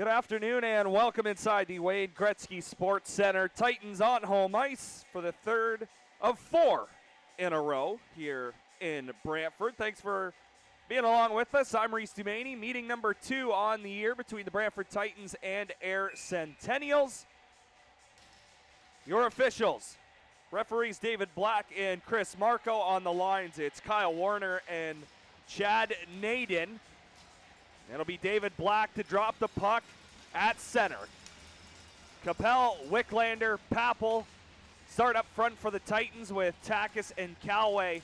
Good afternoon and welcome inside the Wade Gretzky Sports Center. Titans on home ice for the third of 4 in a row here in Brantford. Thanks for being along with us. I'm Reese Dumaney. Meeting number 2 on the year between the Brantford Titans and Ayr Centennials. Your officials, referees David Black and Chris Marco. On the lines, it's Kyle Warner and Chad Naden. It'll be David Black to drop the puck at center. Capel, Wicklander, Papel start up front for the Titans with Takis and Calway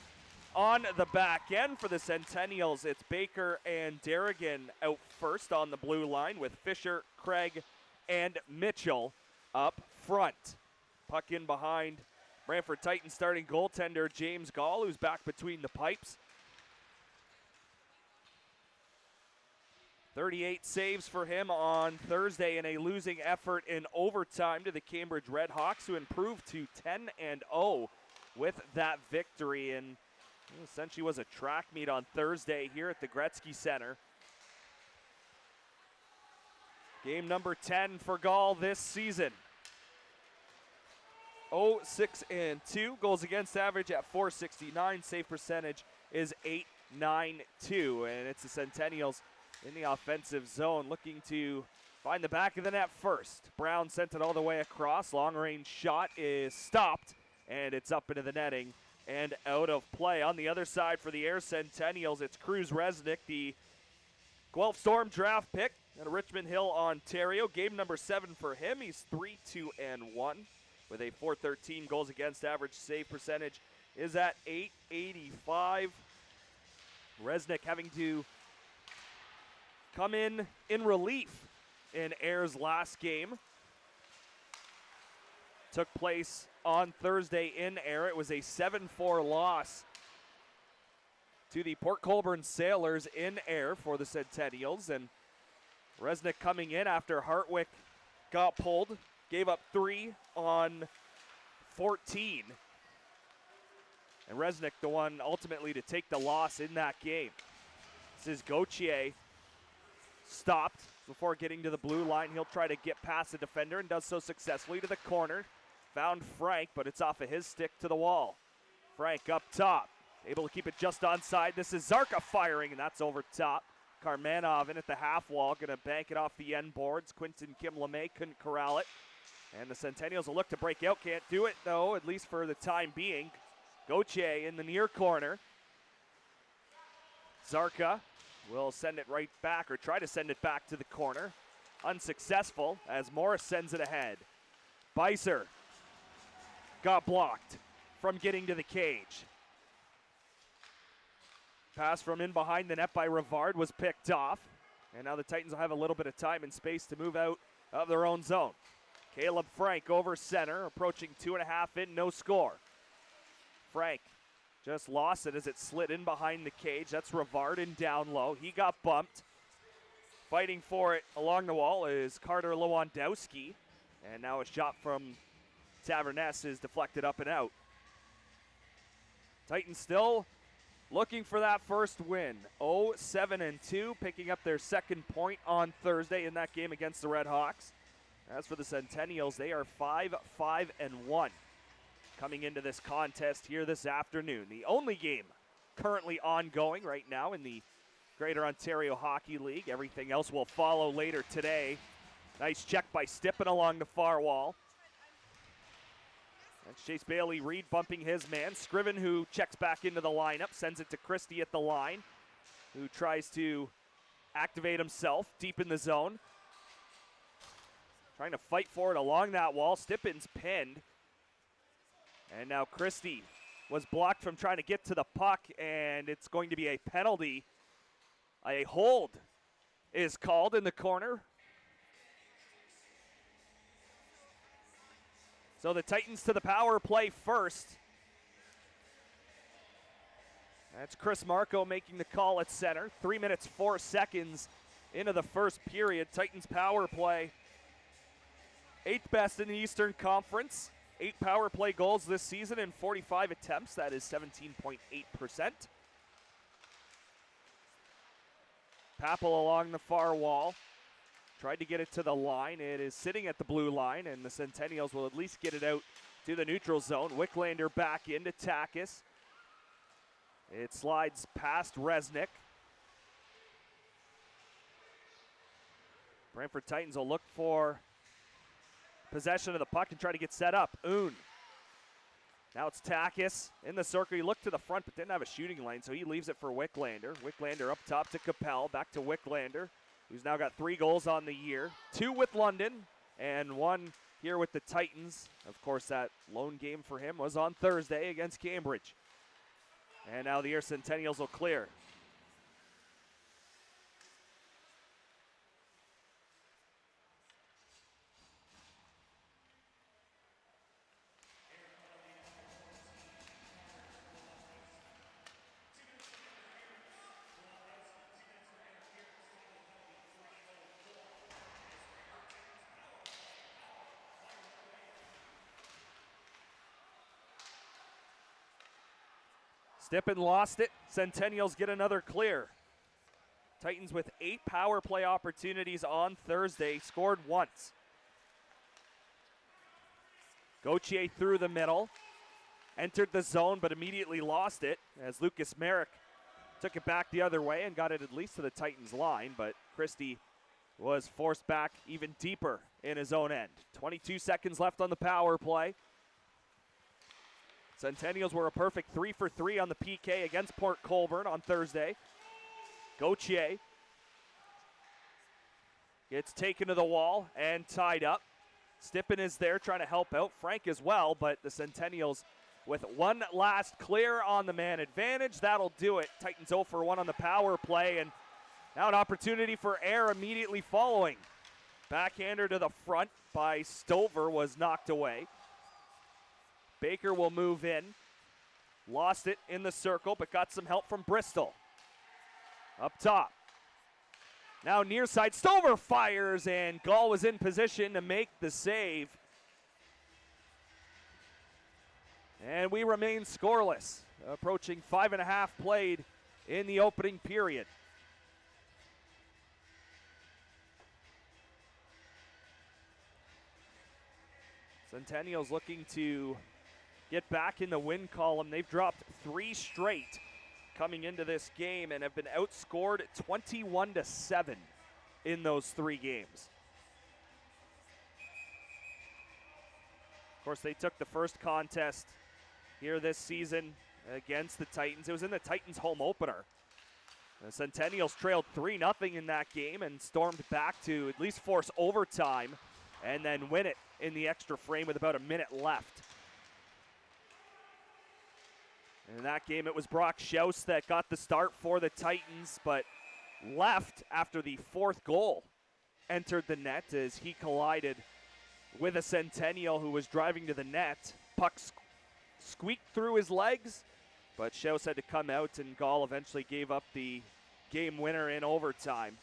on the back end. For the Centennials, it's Baker and Derrigan out first on the blue line with Fisher, Craig, and Mitchell up front. Puck in behind Brantford Titans starting goaltender James Gall, who's back between the pipes. 38 saves for him on Thursday in a losing effort in overtime to the Cambridge Redhawks, who improved to 10-0 with that victory. And essentially was a track meet on Thursday here at the Gretzky Center. Game number 10 for Gall this season. 0-6-2. Goals against average at .469. Save percentage is .892. And it's the Centennials in the offensive zone, looking to find the back of the net first. Brown sent it all the way across. Long-range shot is stopped, and it's up into the netting and out of play. On the other side for the Ayr Centennials, it's Cruz Resnick, the Guelph Storm draft pick out of Richmond Hill, Ontario. Game number 7 for him. He's 3-2-1 with a .413 goals against average. Save percentage is at .885. Resnick having to come in relief in Ayr's last game. Took place on Thursday in Ayr. It was a 7-4 loss to the Port Colborne Sailors in Ayr for the Centennials. And Resnick coming in after Hartwick got pulled, gave up 3 on 14. And Resnick the one ultimately to take the loss in that game. This is Gauthier. Stopped before getting to the blue line. He'll try to get past the defender and does so successfully to the corner. Found Frank, but it's off of his stick to the wall. Frank up top, able to keep it just onside. This is Zarka firing, and that's over top. Karmanov in at the half wall, going to bank it off the end boards. Quinton Kim LeMay couldn't corral it. And the Centennials will look to break out. Can't do it, though, at least for the time being. Gauthier in the near corner. Zarka will send it right back, or try to send it back to the corner. Unsuccessful as Morris sends it ahead. Beiser got blocked from getting to the cage. Pass from in behind the net by Rivard was picked off. And now the Titans will have a little bit of time and space to move out of their own zone. Caleb Frank over center, approaching 2.5 in, no score. Frank just lost it as it slid in behind the cage. That's Rivard in down low. He got bumped. Fighting for it along the wall is Carter Lewandowski. And now a shot from Taverness is deflected up and out. Titans still looking for that first win. 0-7-2, picking up their second point on Thursday in that game against the Redhawks. As for the Centennials, they are 5-5-1. Coming into this contest here this afternoon. The only game currently ongoing right now in the Greater Ontario Hockey League. Everything else will follow later today. Nice check by Stippen along the far wall. That's Chase Bailey Reed bumping his man. Scriven, who checks back into the lineup, sends it to Christie at the line, who tries to activate himself deep in the zone. Trying to fight for it along that wall. Stippen's pinned. And now Christie was blocked from trying to get to the puck, and it's going to be a penalty. A hold is called in the corner. So the Titans to the power play first. That's Chris Marco making the call at center. 3 minutes, 4 seconds into the first period. Titans power play. 8th best in the Eastern Conference. 8 power play goals this season in 45 attempts. That is 17.8%. Papel along the far wall. Tried to get it to the line. It is sitting at the blue line, and the Centennials will at least get it out to the neutral zone. Wicklander back into Takis. It slides past Resnick. Brantford Titans will look for possession of the puck and try to get set up. Oon. Now it's Takis in the circle. He looked to the front but didn't have a shooting lane, so he leaves it for Wicklander. Wicklander up top to Capel. Back to Wicklander, who's now got 3 goals on the year. 2 with London and 1 here with the Titans. Of course, that lone game for him was on Thursday against Cambridge. And now the Air Centennials will clear. Stippen lost it. Centennials get another clear. Titans with 8 power play opportunities on Thursday, scored once. Gauthier through the middle, entered the zone but immediately lost it as Lucas Merrick took it back the other way and got it at least to the Titans line, but Christie was forced back even deeper in his own end. 22 seconds left on the power play. Centennials were a perfect 3 for 3 on the PK against Port Colborne on Thursday. Gauthier gets taken to the wall and tied up. Stippen is there trying to help out. Frank as well, but the Centennials with one last clear on the man advantage. That'll do it. Titans 0 for 1 on the power play, and now an opportunity for Air immediately following. Backhander to the front by Stover was knocked away. Baker will move in. Lost it in the circle, but got some help from Bristol. Up top. Now near side, Stover fires, and Gall was in position to make the save. And we remain scoreless, approaching 5.5 played in the opening period. Centennials looking to get back in the win column. They've dropped 3 straight coming into this game and have been outscored 21-7 in those 3 games. Of course, they took the first contest here this season against the Titans. It was in the Titans home opener. The Centennials trailed 3-0 in that game and stormed back to at least force overtime and then win it in the extra frame with about a minute left. In that game, it was Brock Schaus that got the start for the Titans, but left after the 4th goal entered the net as he collided with a Centennial who was driving to the net. Puck squeaked through his legs, but Schaus had to come out, and Gall eventually gave up the game winner in overtime.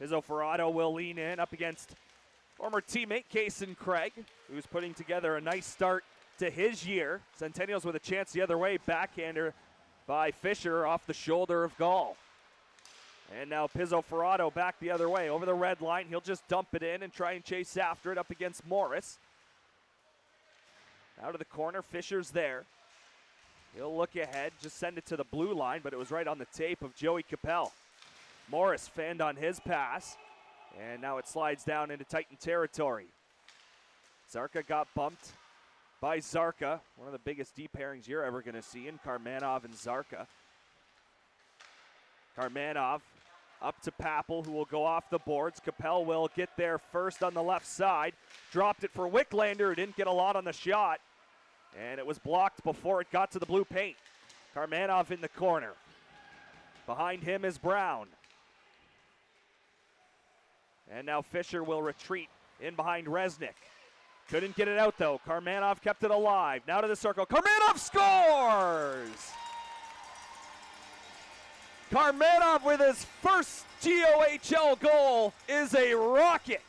Pizzoferrato will lean in up against former teammate Kaysen Craig, who's putting together a nice start to his year. Centennials with a chance the other way. Backhander by Fisher off the shoulder of Gall. And now Pizzoferrato back the other way over the red line. He'll just dump it in and try and chase after it up against Morris. Out of the corner, Fisher's there. He'll look ahead, just send it to the blue line, but it was right on the tape of Joey Capel. Morris fanned on his pass, and now it slides down into Titan territory. Zarka got bumped by Zarka, one of the biggest deep pairings you're ever going to see in Karmanov and Zarka. Karmanov up to Papel, who will go off the boards. Capel will get there first on the left side. Dropped it for Wicklander, who didn't get a lot on the shot, and it was blocked before it got to the blue paint. Karmanov in the corner. Behind him is Brown. And now Fisher will retreat in behind Resnick. Couldn't get it out though. Karmanov kept it alive. Now to the circle. Karmanov scores! Karmanov with his first GOHL goal is a rocket.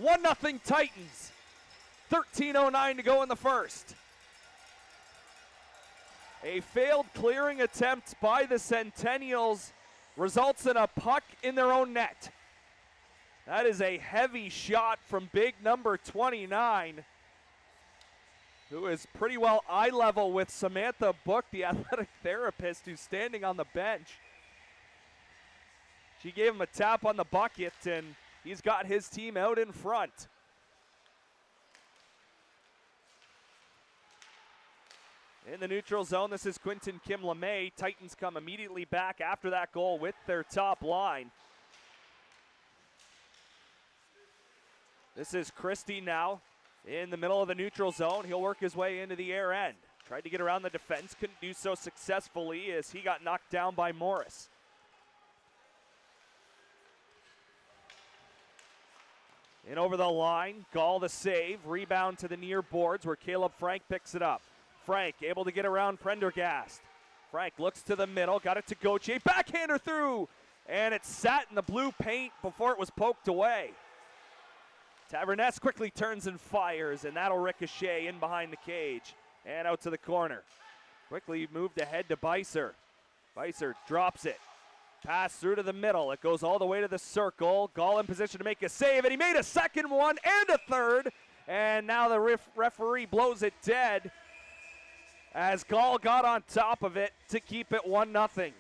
1-0 Titans. 13:09 to go in the first. A failed clearing attempt by the Centennials results in a puck in their own net. That is a heavy shot from big number 29, who is pretty well eye level with Samantha Book, the athletic therapist, who's standing on the bench. She gave him a tap on the bucket, and he's got his team out in front. In the neutral zone, this is Quinton Kim LeMay. Titans come immediately back after that goal with their top line. This is Christie now in the middle of the neutral zone. He'll work his way into the air end. Tried to get around the defense, couldn't do so successfully as he got knocked down by Morris. In over the line, Gall the save. Rebound to the near boards where Caleb Frank picks it up. Frank able to get around Prendergast. Frank looks to the middle, got it to Gauthier. Backhander through, and it sat in the blue paint before it was poked away. Taverness quickly turns and fires, and that'll ricochet in behind the cage and out to the corner. Quickly moved ahead to Beiser. Beiser drops it. Pass through to the middle. It goes all the way to the circle. Gall in position to make a save, and he made a second one and a third. And now the referee blows it dead as Gall got on top of it to keep it 1-0.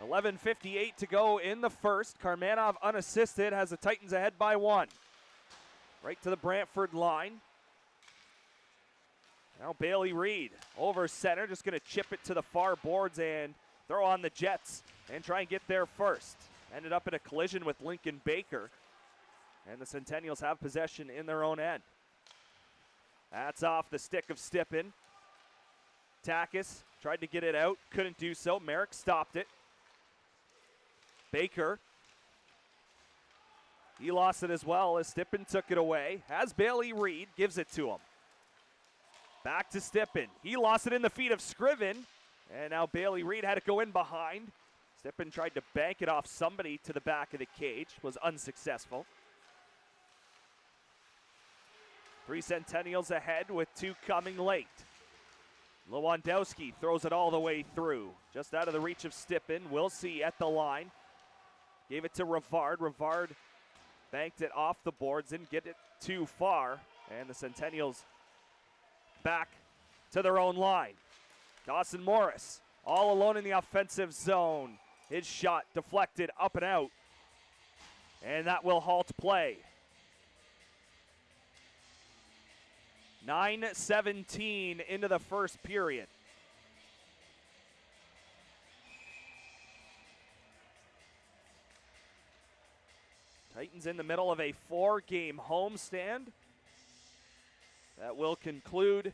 .11:58 to go in the first. Karmanov unassisted, has the Titans ahead by 1. Right to the Brantford line. Now Bailey Reed over center, just going to chip it to the far boards and throw on the Jets and try and get there first. Ended up in a collision with Lincoln Baker, and the Centennials have possession in their own end. That's off the stick of Stippen. Takis tried to get it out, couldn't do so. Merrick stopped it. Baker, he lost it as well as Stippen took it away. Has Bailey Reed, gives it to him. Back to Stippen. He lost it in the feet of Scriven, and now Bailey Reed had to go in behind. Stippen tried to bank it off somebody to the back of the cage, was unsuccessful. 3 Centennials ahead with 2 coming late. Lewandowski throws it all the way through, just out of the reach of Stippen. We'll see at the line. Gave it to Rivard. Rivard banked it off the boards, didn't get it too far. And the Centennials back to their own line. Dawson Morris all alone in the offensive zone. His shot deflected up and out. And that will halt play. 9:17 into the first period. Titans in the middle of a 4-game homestand that will conclude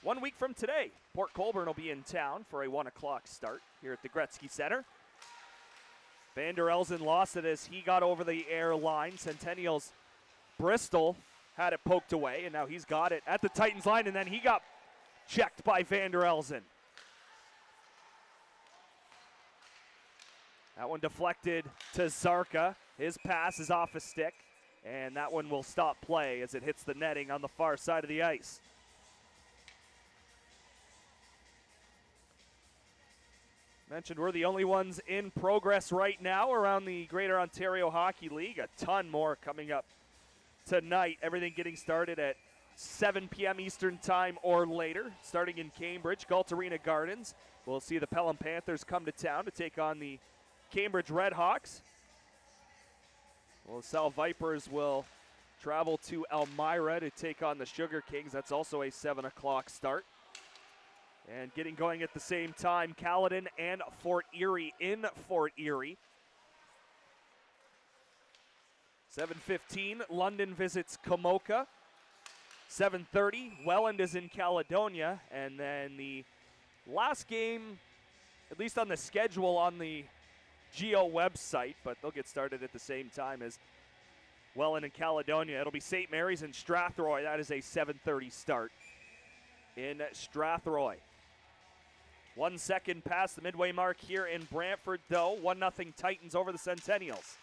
1 week from today. Port Colborne will be in town for a 1 o'clock start here at the Gretzky Center. Vander Elsen lost it as he got over the air line. Centennials Bristol had it poked away, and now he's got it at the Titans line, and then he got checked by Vander Elsen. That one deflected to Zarka. His pass is off a stick, and that one will stop play as it hits the netting on the far side of the ice. Mentioned we're the only ones in progress right now around the Greater Ontario Hockey League. A ton more coming up tonight. Everything getting started at 7 p.m. Eastern time or later. Starting in Cambridge, Galt Arena Gardens. We'll see the Pelham Panthers come to town to take on the Cambridge Redhawks. LaSalle Vipers will travel to Elmira to take on the Sugar Kings. That's also a 7 o'clock start. And getting going at the same time, Caledon and Fort Erie in Fort Erie. 7:15, London visits Komoka. 7:30, Welland is in Caledonia. And then the last game, at least on the schedule on the Geo website, but they'll get started at the same time as Welland and Caledonia. It'll be St. Mary's and Strathroy. That is a 7:30 start in Strathroy. 1 second past the midway mark here in Brantford, though. 1-0 Titans over the Centennials.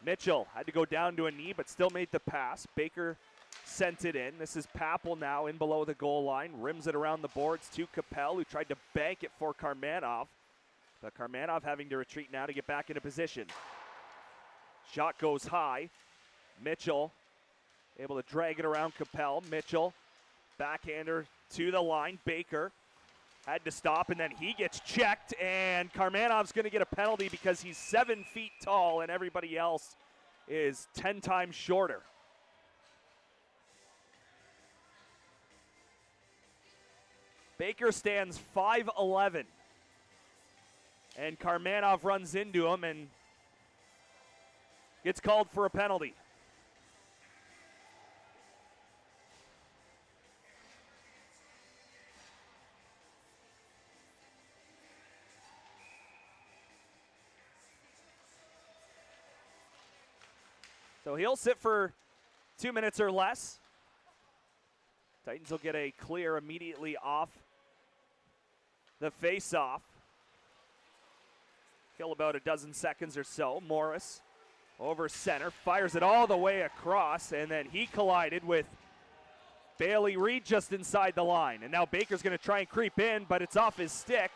Mitchell had to go down to a knee, but still made the pass. Baker sent it in. This is Papel now in below the goal line. Rims it around the boards to Capel, who tried to bank it for Karmanov. But Karmanov having to retreat now to get back into position. Shot goes high. Mitchell able to drag it around Capel. Mitchell, backhander to the line. Baker had to stop, and then he gets checked, and Karmanov's going to get a penalty because he's 7 feet tall and everybody else is 10 times shorter. Baker stands 5'11", and Karmanov runs into him and gets called for a penalty. So he'll sit for 2 minutes or less. Titans will get a clear immediately off the face-off. Kill about a dozen seconds or so. Morris over center, fires it all the way across, and then he collided with Bailey Reed just inside the line. And now Baker's going to try and creep in, but it's off his stick.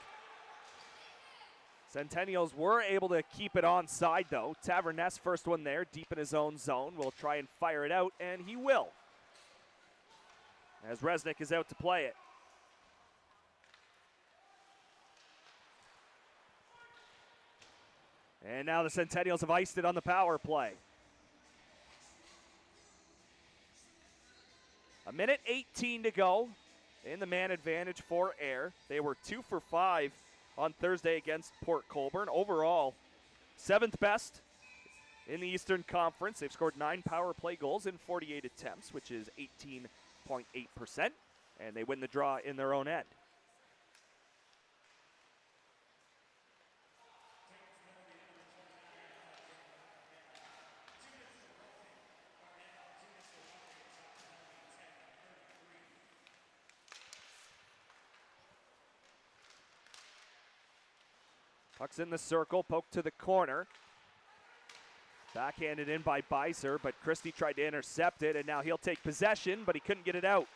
Centennials were able to keep it onside, though. Taverness, first one there, deep in his own zone, will try and fire it out, and he will, as Resnick is out to play it. And now the Centennials have iced it on the power play. 1:18 to go in the man advantage for Ayr. They were 2 for 5 on Thursday against Port Colborne. Overall, 7th best in the Eastern Conference. They've scored 9 power play goals in 48 attempts, which is 18.8%, and they win the draw in their own end. Puck's in the circle, poke to the corner. Backhanded in by Beiser, but Christie tried to intercept it, and now he'll take possession, but he couldn't get it out.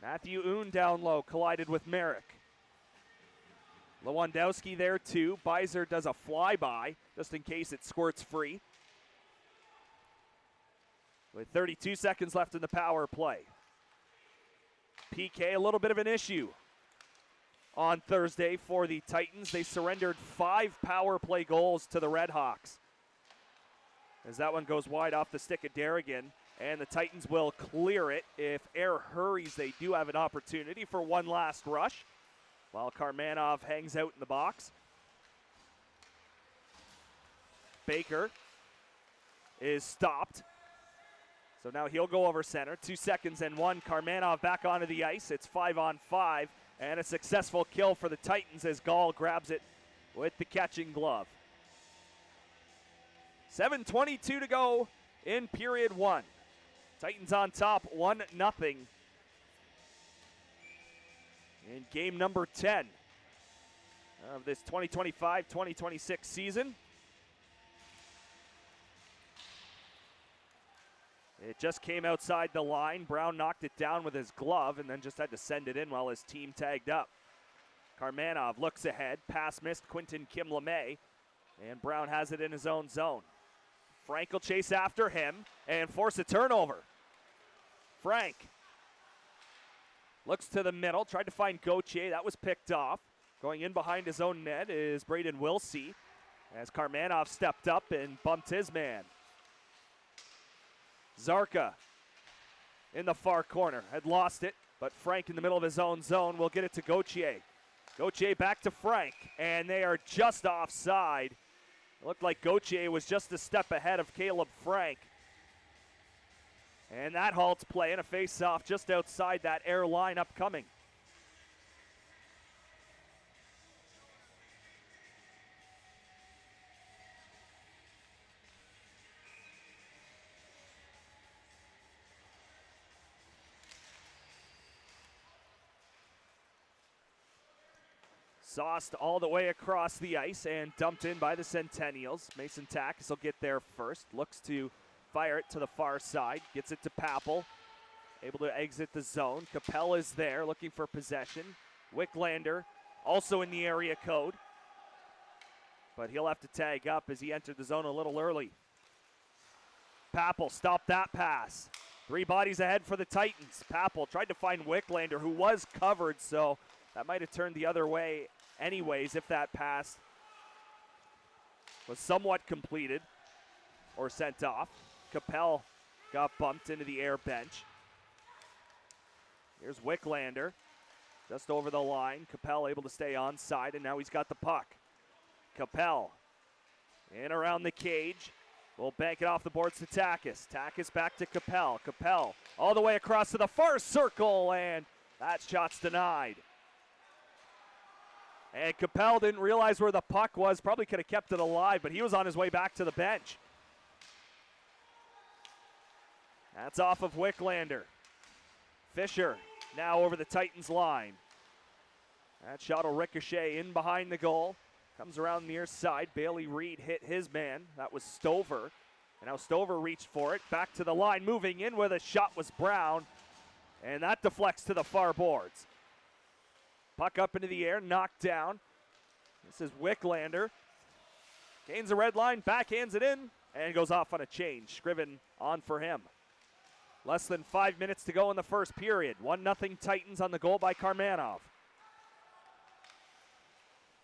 Matthew Oon down low, collided with Merrick. Lewandowski there too. Beiser does a flyby, just in case it squirts free. With 32 seconds left in the power play. PK, a little bit of an issue on Thursday for the Titans. They surrendered 5 power play goals to the Redhawks. As that one goes wide off the stick of Derrigan, and the Titans will clear it. If Ayr hurries, they do have an opportunity for one last rush, while Karmanov hangs out in the box. Baker is stopped. So now he'll go over center. 2 seconds and 1. Karmanov back onto the ice. It's 5-on-5. And a successful kill for the Titans as Gall grabs it with the catching glove. 7:22 to go in period 1. Titans on top 1-0 in game number 10 of this 2025-2026 season. It just came outside the line. Brown knocked it down with his glove and then just had to send it in while his team tagged up. Karmanov looks ahead. Pass missed Quinton Kim LeMay. And Brown has it in his own zone. Frank will chase after him and force a turnover. Frank looks to the middle. Tried to find Gauthier. That was picked off. Going in behind his own net is Braden Wilsey, as Karmanov stepped up and bumped his man. Zarka in the far corner, had lost it, but Frank in the middle of his own zone will get it to Gauthier. Gauthier back to Frank, and they are just offside. It looked like Gauthier was just a step ahead of Caleb Frank. And that halts play and a face-off just outside that air line upcoming. Sauced all the way across the ice and dumped in by the Centennials. Mason Takis will get there first. Looks to fire it to the far side. Gets it to Pappel. Able to exit the zone. Capel is there looking for possession. Wicklander also in the area code. But he'll have to tag up as he entered the zone a little early. Pappel stopped that pass. 3 bodies ahead for the Titans. Pappel tried to find Wicklander, who was covered, so that might have turned the other way anyways if that pass was somewhat completed or sent off. Capel got bumped into the air bench. Here's Wicklander just over the line. Capel able to stay onside, and now he's got the puck. Capel in around the cage. We'll bank it off the boards to Takis. Takis back to Capel. Capel all the way across to the far circle, and that shot's denied. And Capel didn't realize where the puck was. Probably could have kept it alive, but he was on his way back to the bench. That's off of Wicklander. Fisher now over the Titans line. That shot will ricochet in behind the goal. Comes around near side. Bailey Reed hit his man. That was Stover. And now Stover reached for it. Back to the line. Moving in where the shot was Brown. And that deflects to the far boards. Puck up into the air, knocked down. This is Wicklander. Gains the red line, backhands it in, and goes off on a change. Scriven on for him. Less than 5 minutes to go in the first period. 1-0 Titans on the goal by Karmanov.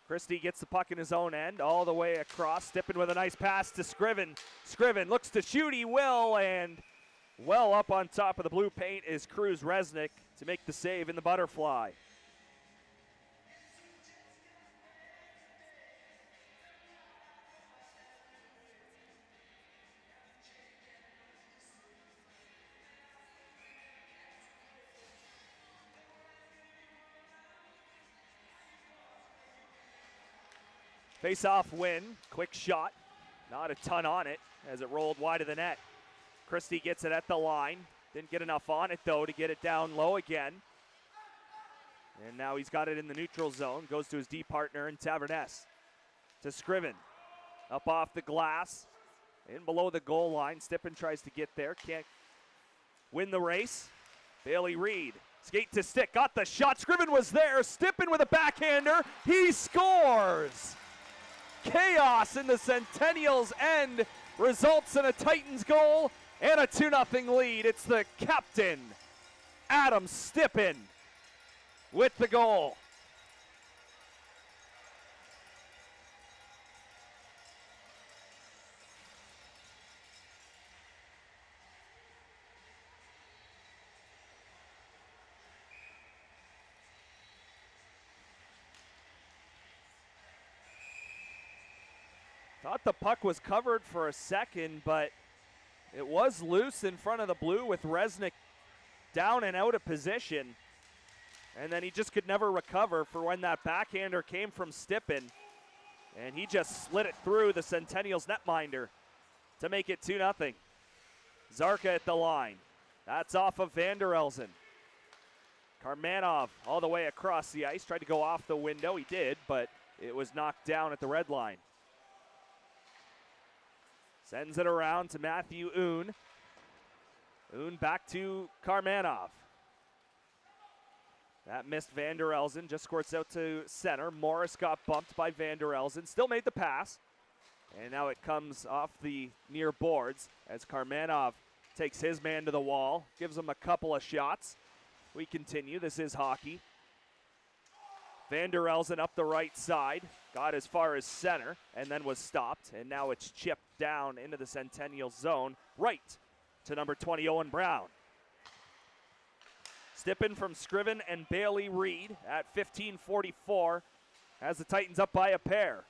Christie gets the puck in his own end, all the way across. Stippin with a nice pass to Scriven. Scriven looks to shoot, he will, and well up on top of the blue paint is Cruz Resnick to make the save in the butterfly. Face-off win, quick shot, not a ton on it as it rolled wide of the net. Christie gets it at the line, didn't get enough on it though to get it down low again. And now he's got it in the neutral zone, goes to his D partner in Taverness. To Scriven, up off the glass, in below the goal line. Stippen tries to get there, can't win the race. Bailey Reed, skate to stick, got the shot, Scriven was there, Stippen with a backhander, he scores! Chaos in the Centennials' end results in a Titans goal and a 2-0 lead. It's the captain, Adam Stippen, with the goal. Thought the puck was covered for a second, but it was loose in front of the blue with Resnick down and out of position. And then he just could never recover for when that backhander came from Stippen. And he just slid it through the Centennials netminder to make it 2-0. Zarka at the line. That's off of Vander Elzen. Karmanov all the way across the ice. Tried to go off the window. He did, but it was knocked down at the red line. Sends it around to Matthew Oon. Oon back to Karmanov. That missed Vander Elzen, just squirts out to center. Morris got bumped by Vander Elzen, still made the pass. And now it comes off the near boards as Karmanov takes his man to the wall, gives him a couple of shots. We continue, this is hockey. Van der Elzen up the right side, got as far as center, and then was stopped. And now it's chipped down into the Centennial zone, right to number 20, Owen Brown. Stippen from Scriven and Bailey Reed at 15:44 has the Titans up by a pair.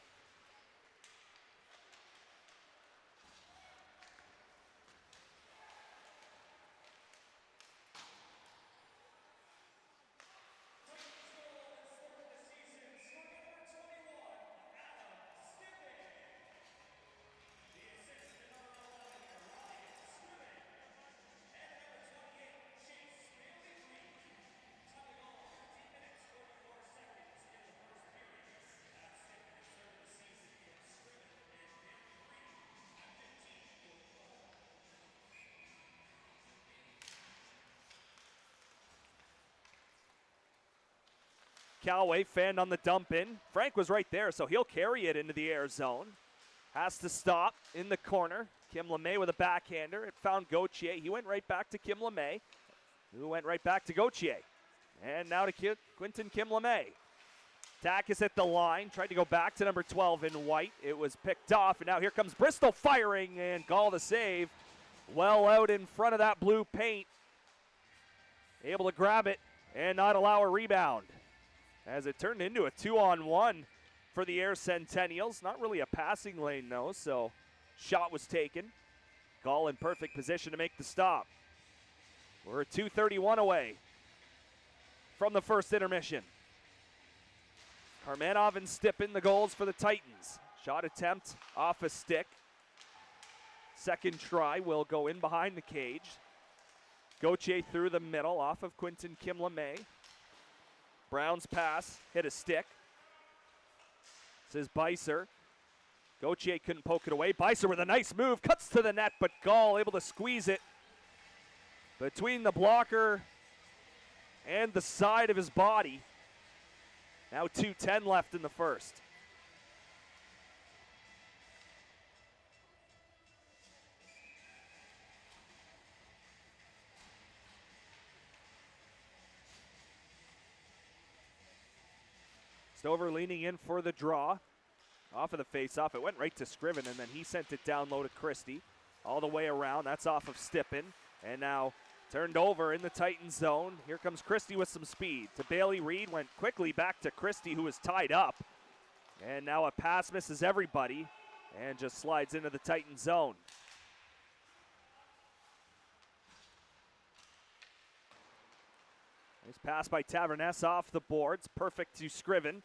Callaway fanned on the dump in. Frank was right there, so he'll carry it into the air zone. Has to stop in the corner. Kim LeMay with a backhander. It found Gauthier. He went right back to Kim LeMay, who went right back to Gauthier. And now to Quinton Kim LeMay. Tack at the line. Tried to go back to number 12 in white. It was picked off, and now here comes Bristol firing, and Gall to save. Well out in front of that blue paint. Able to grab it and not allow a rebound, as it turned into a 2-on-1 for the Air Centennials. Not really a passing lane, though, so shot was taken. Gall in perfect position to make the stop. We're 2:31 away from the first intermission. Karmanov and Stippen, the goals for the Titans. Shot attempt off a stick. Second try will go in behind the cage. Gauthier through the middle off of Quinton Kim LeMay. Brown's pass hit a stick. This is Beiser. Gauthier couldn't poke it away. Beiser with a nice move, cuts to the net, but Gall able to squeeze it between the blocker and the side of his body. Now 2:10 left in the first. Stover leaning in for the draw. Off of the face-off, it went right to Scriven, and then he sent it down low to Christie. All the way around, that's off of Stippen. And now turned over in the Titan zone. Here comes Christie with some speed. To Bailey Reed, went quickly back to Christie, who was tied up. And now a pass misses everybody and just slides into the Titan zone. Nice pass by Taverness off the boards. Perfect to Scriven.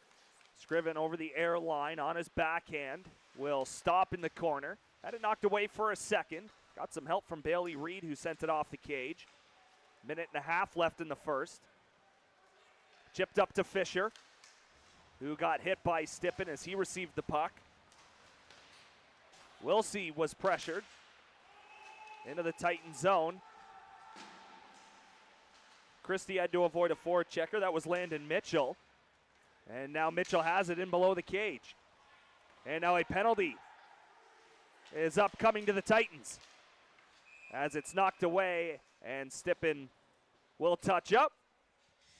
Scriven over the air line on his backhand. Will stop in the corner. Had it knocked away for a second. Got some help from Bailey Reed, who sent it off the cage. Minute and a half left in the first. Chipped up to Fisher, who got hit by Stippen as he received the puck. Wilsey was pressured into the Titan zone. Christie had to avoid a forechecker. That was Landon Mitchell. And now Mitchell has it in below the cage. And now a penalty is upcoming to the Titans, as it's knocked away, and Stippen will touch up.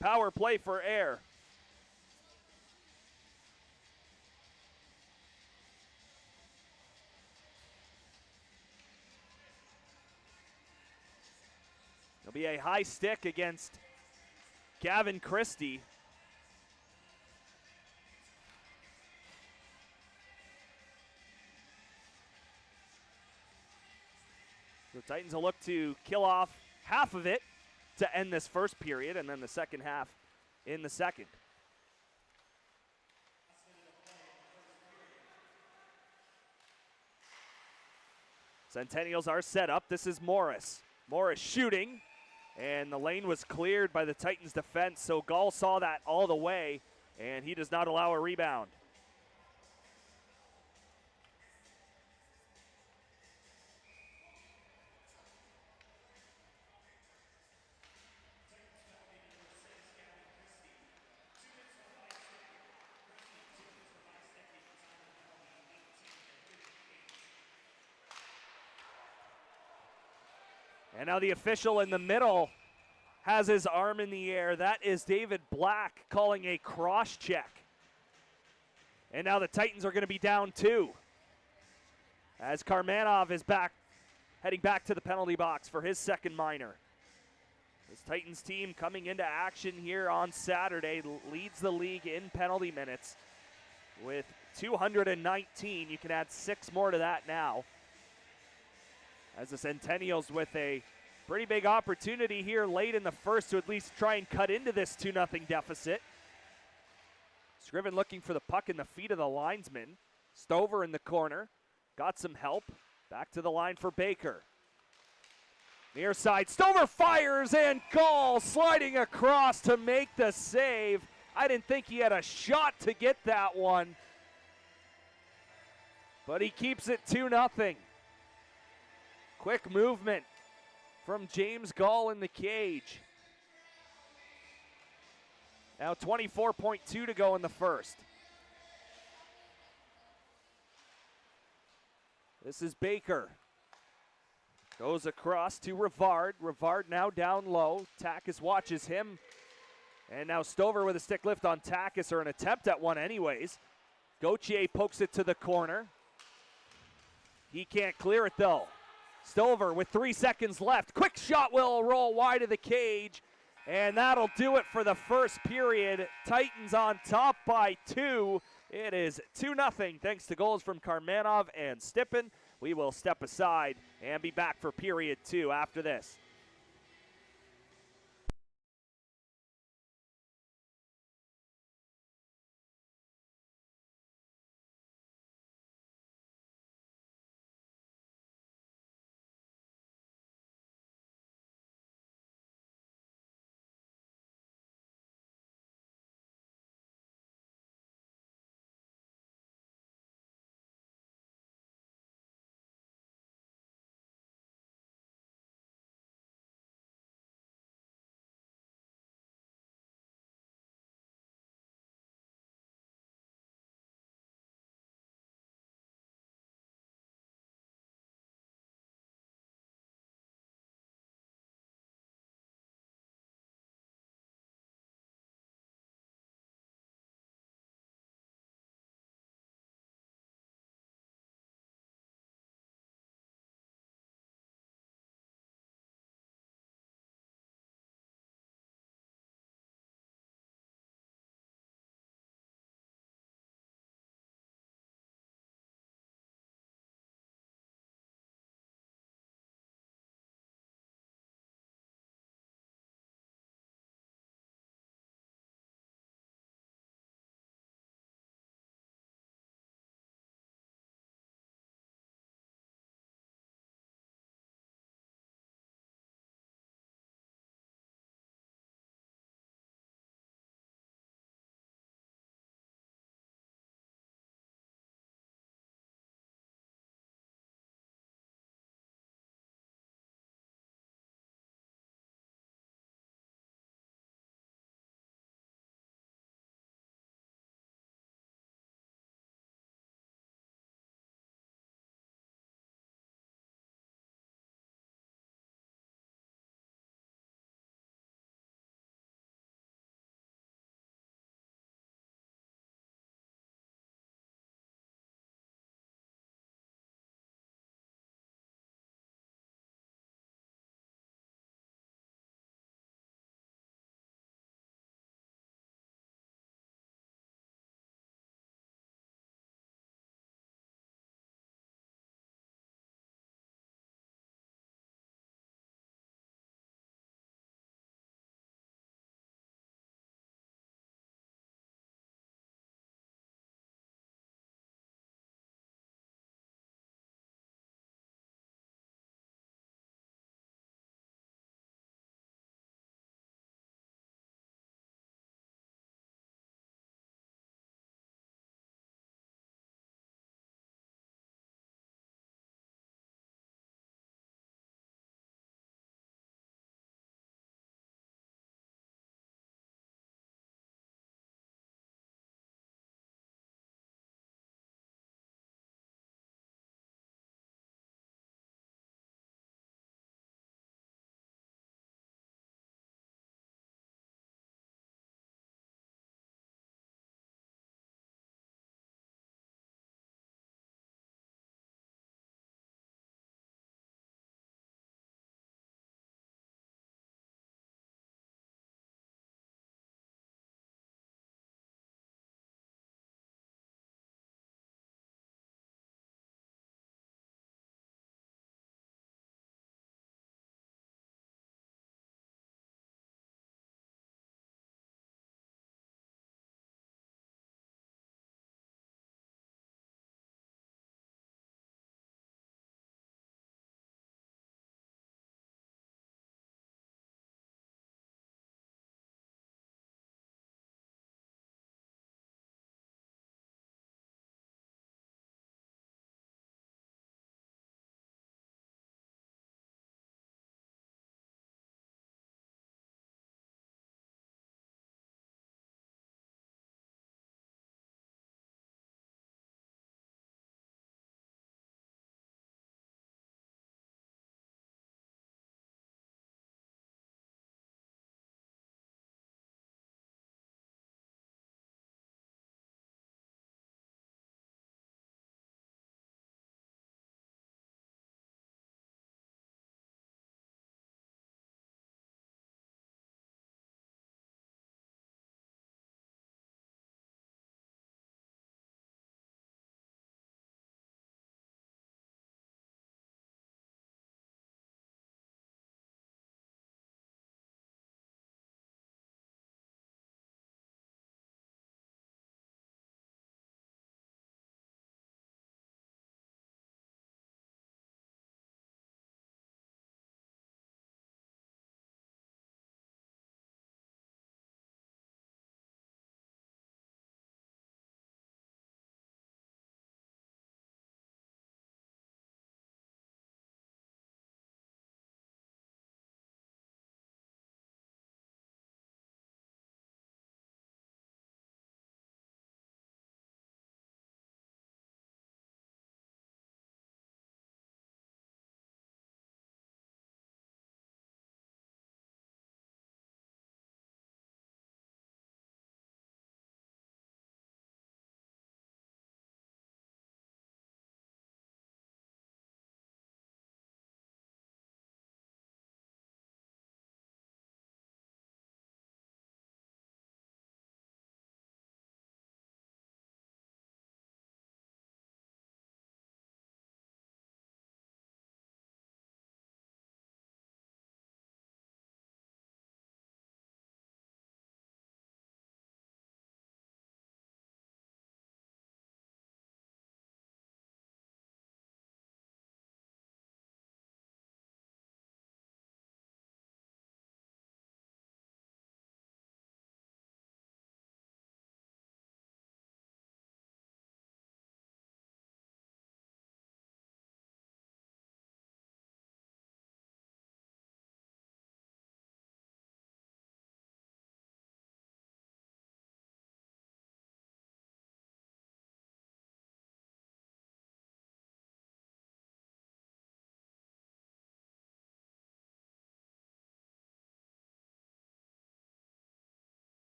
Power play for Air. There'll be a high stick against Gavin Christie. The Titans will look to kill off half of it to end this first period, and then the second half in the second. Centennials are set up. This is Morris. Morris shooting, and the lane was cleared by the Titans defense, so Gall saw that all the way, and he does not allow a rebound. And now the official in the middle has his arm in the air. That is David Black calling a cross check. And now the Titans are going to be down 2. As Karmanov is back, heading back to the penalty box for his second minor. This Titans team coming into action here on Saturday leads the league in penalty minutes with 219. You can add 6 more to that now. As the Centennials with a pretty big opportunity here late in the first to at least try and cut into this 2-0 deficit. Scriven looking for the puck in the feet of the linesman. Stover in the corner. Got some help. Back to the line for Baker. Near side, Stover fires and goal, sliding across to make the save. I didn't think he had a shot to get that one, but he keeps it 2-0. Quick movement from James Gall in the cage. Now 24.2 to go in the first. This is Baker. Goes across to Rivard. Rivard now down low. Takis watches him. And now Stover with a stick lift on Takis, or an attempt at one anyways. Gauthier pokes it to the corner. He can't clear it though. Stover with 3 seconds left. Quick shot will roll wide of the cage. And that'll do it for the first period. Titans on top by 2. It is 2-0 thanks to goals from Karmanov and Stippen. We will step aside and be back for period 2 after this.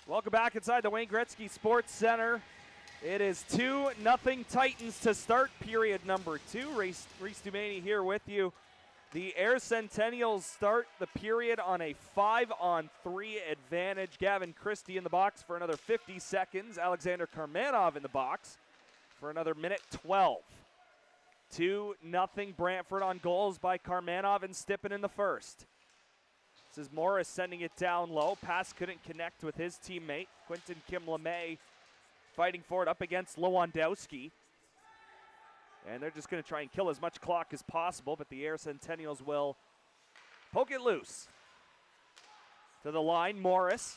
Welcome back inside the Wayne Gretzky Sports Center. It is 2-0 Titans to start period number 2. Reese Dumaney here with you. The Air Centennials start the period on a 5-on-3 advantage. Gavin Christie in the box for another 50 seconds. Alexander Karmanov in the box for another minute 12. 2-0 Brantford on goals by Karmanov and Stippen in the first. This is Morris sending it down low. Pass couldn't connect with his teammate. Quentin Kim LeMay fighting for it up against Lewandowski. And they're just going to try and kill as much clock as possible, but the Air Centennials will poke it loose. To the line, Morris.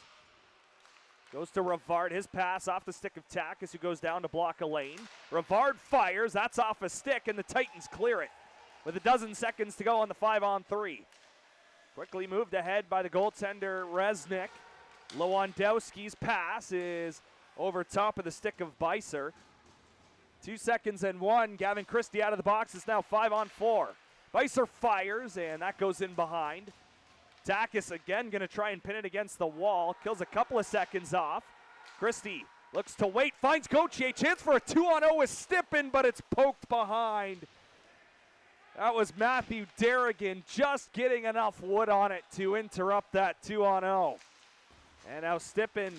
Goes to Rivard. His pass off the stick of Takas, who goes down to block a lane. Rivard fires. That's off a stick, and the Titans clear it with a dozen seconds to go on the 5-on-3. Quickly moved ahead by the goaltender, Resnick. Lewandowski's pass is over top of the stick of Beiser. 2 seconds and 1. Gavin Christie out of the box. It's now 5-on-4. Beiser fires, and that goes in behind. Takas again going to try and pin it against the wall. Kills a couple of seconds off. Christie looks to wait, finds Gauthier. Chance for a 2-on-0 with Stippen, but it's poked behind. That was Matthew Derrigan just getting enough wood on it to interrupt that 2-on-0. And now Stippen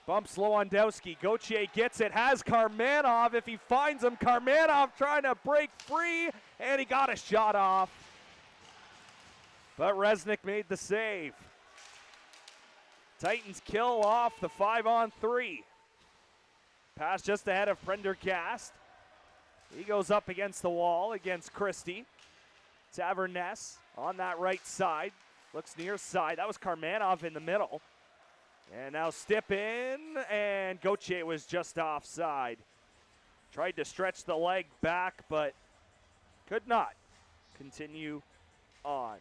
bumps Lewandowski. Gauthier gets it, has Karmanov if he finds him. Karmanov trying to break free, and he got a shot off. But Resnick made the save. Titans kill off the 5-on-3. Pass just ahead of Prendergast. He goes up against the wall against Christie. Taverness on that right side. Looks near side. That was Karmanov in the middle. And now Stippen, and Gauthier was just offside. Tried to stretch the leg back, but could not continue on.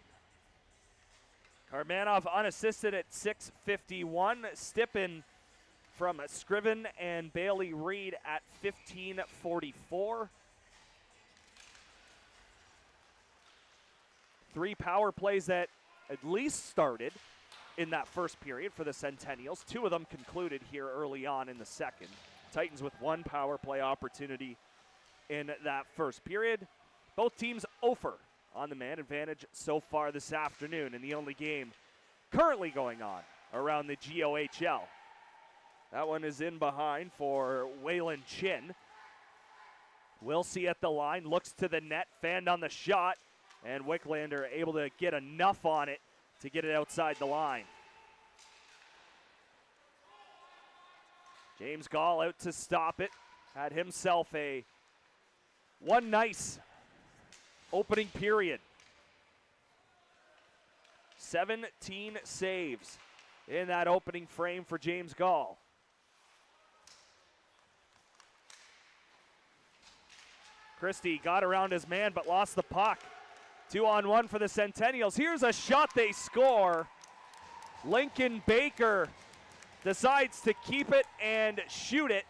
Karmanov unassisted at 6:51. Stippen from Scriven and Bailey Reed at 15:44. 3 power plays that at least started in that first period for the Centennials. 2 of them concluded here early on in the second. Titans with 1 power play opportunity in that first period. Both teams 0 on the man advantage so far this afternoon in the only game currently going on around the GOHL. That one is in behind for Waylon Chin. Wilsey at the line, looks to the net, fanned on the shot, and Wicklander able to get enough on it to get it outside the line. James Gall out to stop it. Had himself one nice opening period. 17 saves in that opening frame for James Gall. Christie got around his man but lost the puck. 2-on-1 for the Centennials. Here's a shot they score. Lincoln Baker decides to keep it and shoot it.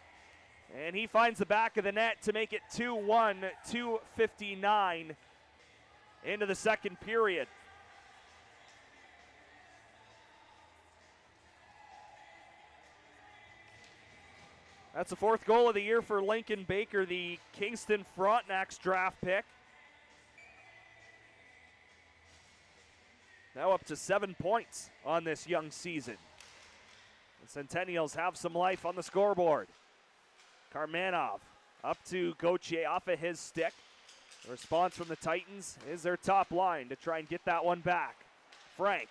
And he finds the back of the net to make it 2-1, 2:59 into the second period. That's the 4th goal of the year for Lincoln Baker, the Kingston Frontenac's draft pick. Now up to 7 points on this young season. The Centennials have some life on the scoreboard. Karmanov up to Gauthier off of his stick. The response from the Titans is their top line to try and get that one back. Frank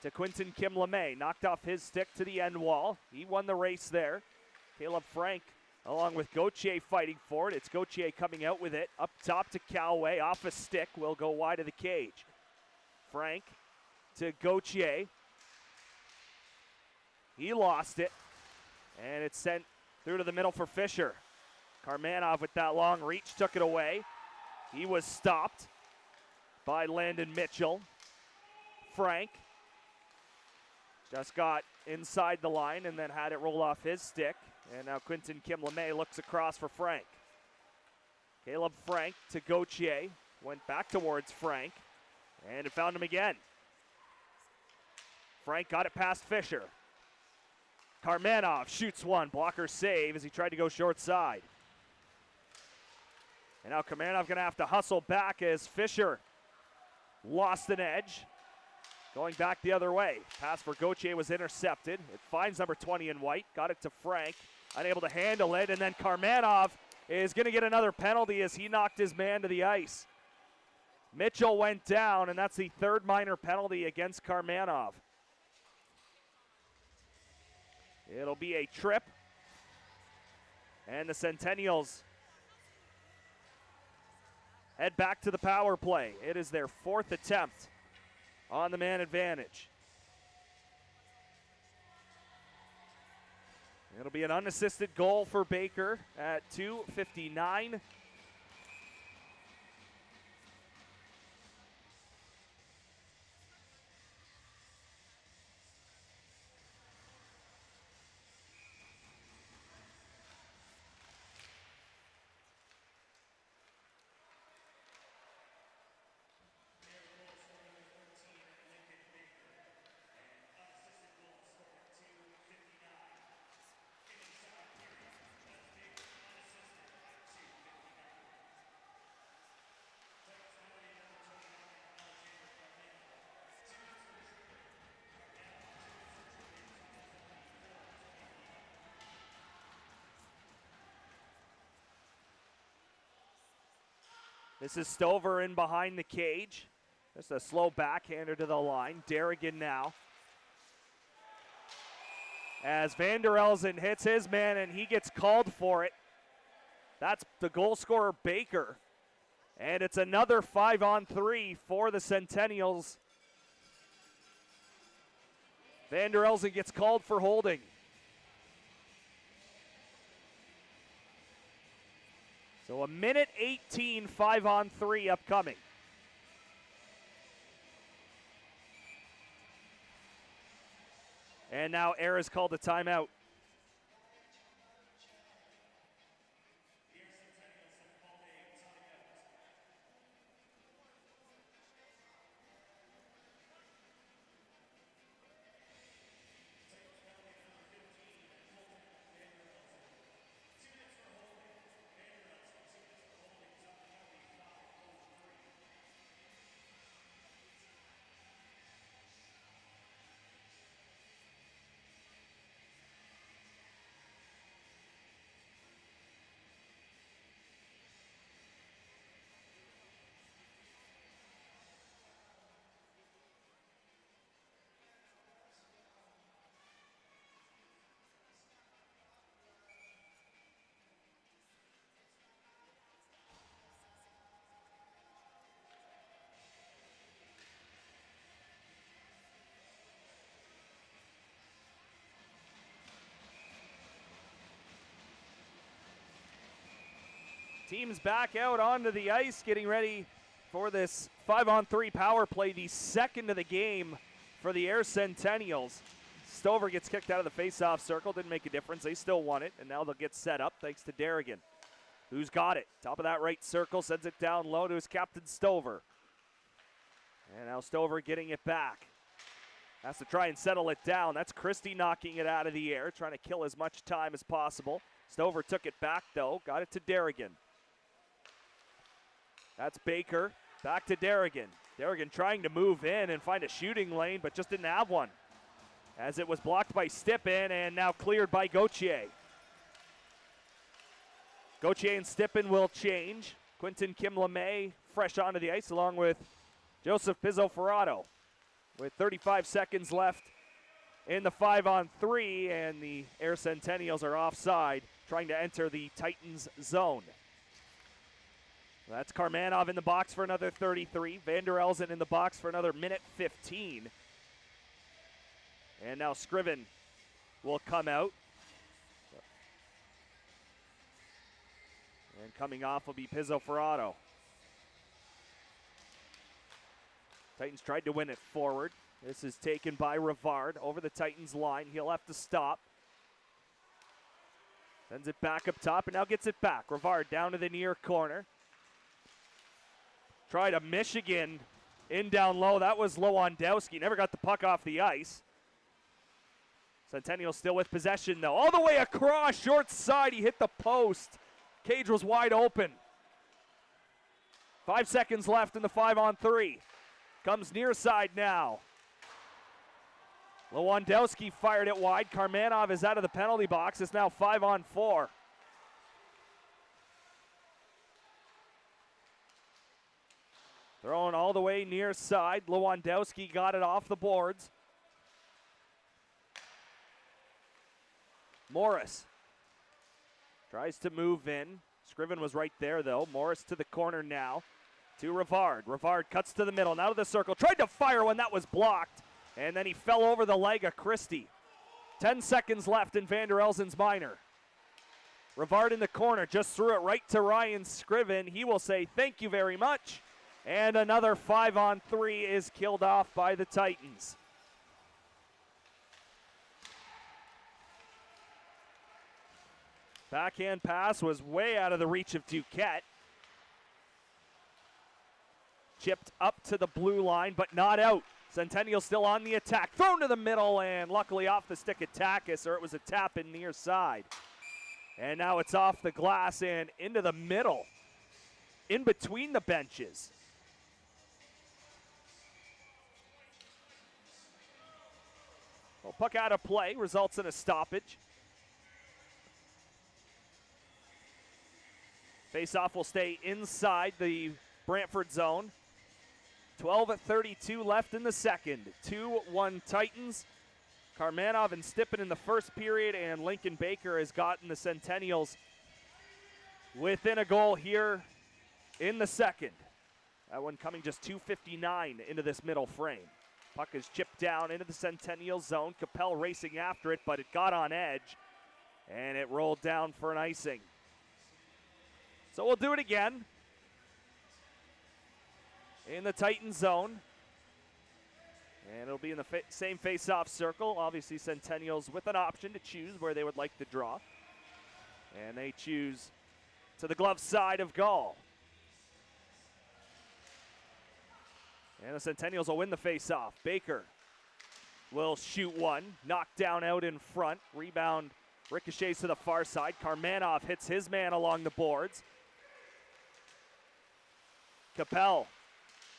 to Quentin Kim LeMay, knocked off his stick to the end wall. He won the race there. Caleb Frank along with Gauthier fighting for it. It's Gauthier coming out with it. Up top to Calway, off a stick, will go wide of the cage. Frank to Gauthier. He lost it, and it's sent through to the middle for Fisher. Karmanov with that long reach took it away. He was stopped by Landon Mitchell. Frank just got inside the line and then had it roll off his stick. And now Quentin Kim LeMay looks across for Frank. Caleb Frank to Gauthier. Went back towards Frank. And it found him again. Frank got it past Fisher. Karmanov shoots one. Blocker save as he tried to go short side. And now Karmanov going to have to hustle back as Fisher lost an edge. Going back the other way. Pass for Gauthier was intercepted. It finds number 20 in white. Got it to Frank. Unable to handle it. And then Karmanov is going to get another penalty as he knocked his man to the ice. Mitchell went down, and that's the third minor penalty against Karmanov. It'll be a trip. And the Centennials head back to the power play. It is their fourth attempt on the man advantage. It'll be an unassisted goal for Baker at 2:59. This is Stover in behind the cage. Just a slow backhander to the line. Derrigan now. As Van der Elzen hits his man and he gets called for it. That's the goal scorer, Baker. And it's another 5-on-3 for the Centennials. Van der Elzen gets called for holding. So a minute 18, 5-on-3 upcoming. And now Era's called a timeout. Teams back out onto the ice, getting ready for this 5-on-3 power play, the second of the game for the Air Centennials. Stover gets kicked out of the face-off circle, didn't make a difference. They still won it, and now they'll get set up thanks to Derrigan, who's got it. Top of that right circle, sends it down low to his captain, Stover. And now Stover getting it back. Has to try and settle it down. That's Christie knocking it out of the air, trying to kill as much time as possible. Stover took it back, though, got it to Derrigan. That's Baker, back to Derrigan. Derrigan trying to move in and find a shooting lane, but just didn't have one, as it was blocked by Stippen and now cleared by Gauthier. Gauthier and Stippen will change. Quinton Kim-LeMay fresh onto the ice along with Joseph Pizzoferrato with 35 seconds left in the 5-on-3, and the Air Centennials are offside, trying to enter the Titans zone. That's Karmanov in the box for another 33. Van der Elzen in the box for another minute 15. And now Scriven will come out. And coming off will be Pizzoferrato. Titans tried to win it forward. This is taken by Rivard over the Titans line. He'll have to stop. Sends it back up top and now gets it back. Rivard down to the near corner. Tried a Michigan in down low. That was Lewandowski. Never got the puck off the ice. Centennials still with possession, though. All the way across, short side. He hit the post. Cage was wide open. 5 seconds left in the 5-on-3. Comes near side now. Lewandowski fired it wide. Karmanov is out of the penalty box. It's now 5-on-4. Thrown all the way near side. Lewandowski got it off the boards. Morris tries to move in. Scriven was right there, though. Morris to the corner now to Rivard. Rivard cuts to the middle, now to the circle. Tried to fire when that was blocked, and then he fell over the leg of Christie. 10 seconds left in Vander Elsen's minor. Rivard in the corner, just threw it right to Ryan Scriven. He will say thank you very much. And another 5-on-3 is killed off by the Titans. Backhand pass was way out of the reach of Duquette. Chipped up to the blue line, but not out. Centennial still on the attack. Thrown to the middle, and luckily off the stick of Takis, or it was a tap in near side. And now it's off the glass and into the middle, in between the benches. Well, puck out of play, results in a stoppage. Face-off will stay inside the Brantford zone. 12:32 left in the second. 2-1 Titans. Karmanov and Stippen in the first period, and Lincoln Baker has gotten the Centennials within a goal here in the second. That one coming just 2:59 into this middle frame. Puck is chipped down into the Centennial zone. Capel racing after it, but it got on edge, and it rolled down for an icing. So we'll do it again in the Titan zone. And it'll be in the same face-off circle. Obviously, Centennials with an option to choose where they would like to draw. And they choose to the glove side of goal. And the Centennials will win the face-off. Baker will shoot one. Knocked down out in front. Rebound ricochets to the far side. Karmanov hits his man along the boards. Capel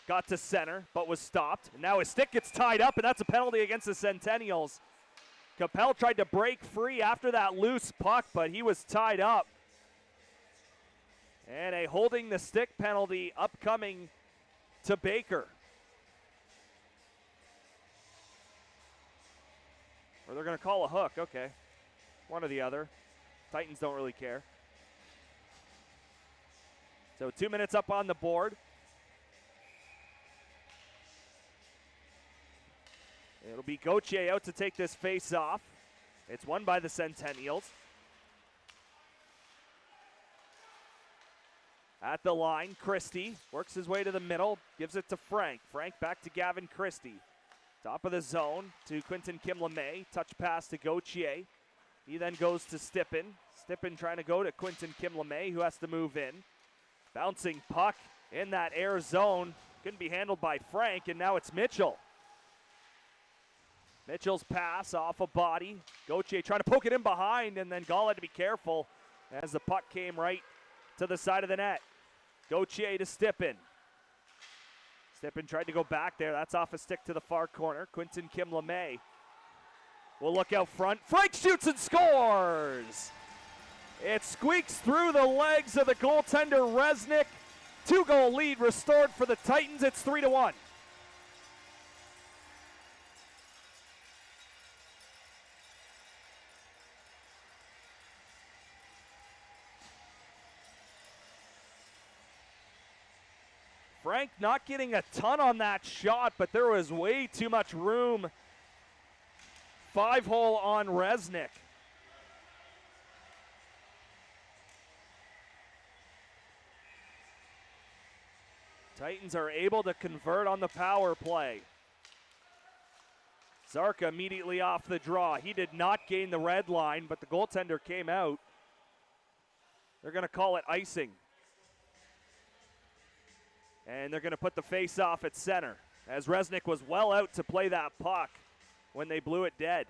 got to center, but was stopped. And now his stick gets tied up, and that's a penalty against the Centennials. Capel tried to break free after that loose puck, but he was tied up. And a holding the stick penalty upcoming to Baker. Or they're going to call a hook, okay. One or the other. Titans don't really care. So 2 minutes up on the board. It'll be Gauthier out to take this face off. It's won by the Centennials. At the line, Christie works his way to the middle, gives it to Frank. Frank back to Gavin Christie. Top of the zone to Quentin Kim-LeMay. Touch pass to Gauthier. He then goes to Stippen. Stippen trying to go to Quentin Kim-LeMay, who has to move in. Bouncing puck in that air zone. Couldn't be handled by Frank, and now it's Mitchell. Mitchell's pass off a body. Gauthier trying to poke it in behind, and then Gall had to be careful as the puck came right to the side of the net. Gauthier to Stippen. Stippen tried to go back there. That's off a stick to the far corner. Quentin Kim-LeMay will look out front. Frank shoots and scores! It squeaks through the legs of the goaltender Resnick. 2-goal lead restored for the Titans. It's 3-1. Frank not getting a ton on that shot, but there was way too much room. 5-hole on Resnick. Titans are able to convert on the power play. Zarka immediately off the draw. He did not gain the red line, but the goaltender came out. They're going to call it icing. And they're going to put the face-off at center, as Resnick was well out to play that puck when they blew it dead.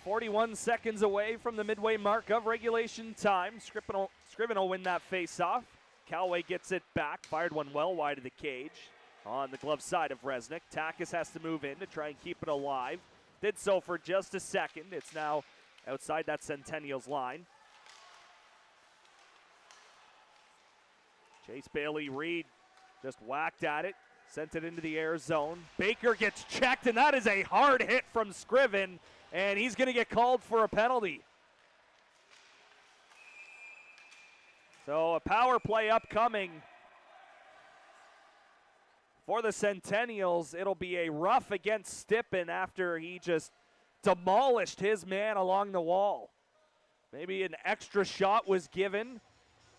41 seconds away from the midway mark of regulation time. Scriven will win that face-off. Callaway gets it back, fired one well wide of the cage on the glove side of Resnick. Takis has to move in to try and keep it alive. Did so for just a second. It's now outside that Centennials line. Chase Bailey Reed just whacked at it, sent it into the air zone. Baker gets checked, and that is a hard hit from Scriven, and he's going to get called for a penalty. So a power play upcoming for the Centennials. It'll be a rough against Stippen after he just demolished his man along the wall. Maybe an extra shot was given.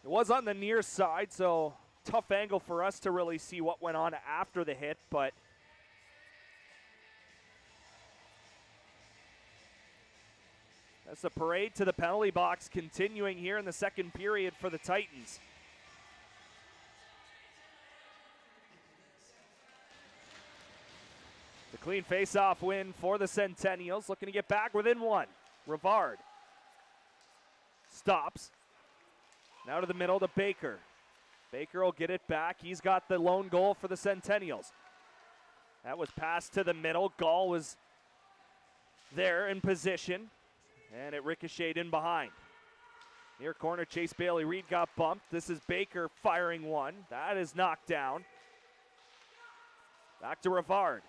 It was on the near side, so tough angle for us to really see what went on after the hit, but that's the parade to the penalty box continuing here in the second period for the Titans. The clean face-off win for the Centennials, looking to get back within one. Rivard stops. Now to the middle to Baker. Baker will get it back. He's got the lone goal for the Centennials. That was passed to the middle. Gall was there in position, and it ricocheted in behind. Near corner, Chase Bailey Reed got bumped. This is Baker firing one. That is knocked down. Back to Rivard.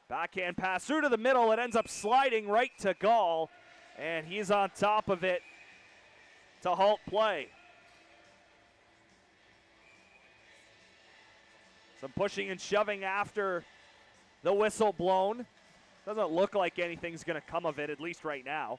Backhand pass through to the middle. It ends up sliding right to Gall, and he's on top of it to halt play. Some pushing and shoving after the whistle blown. Doesn't look like anything's going to come of it, at least right now.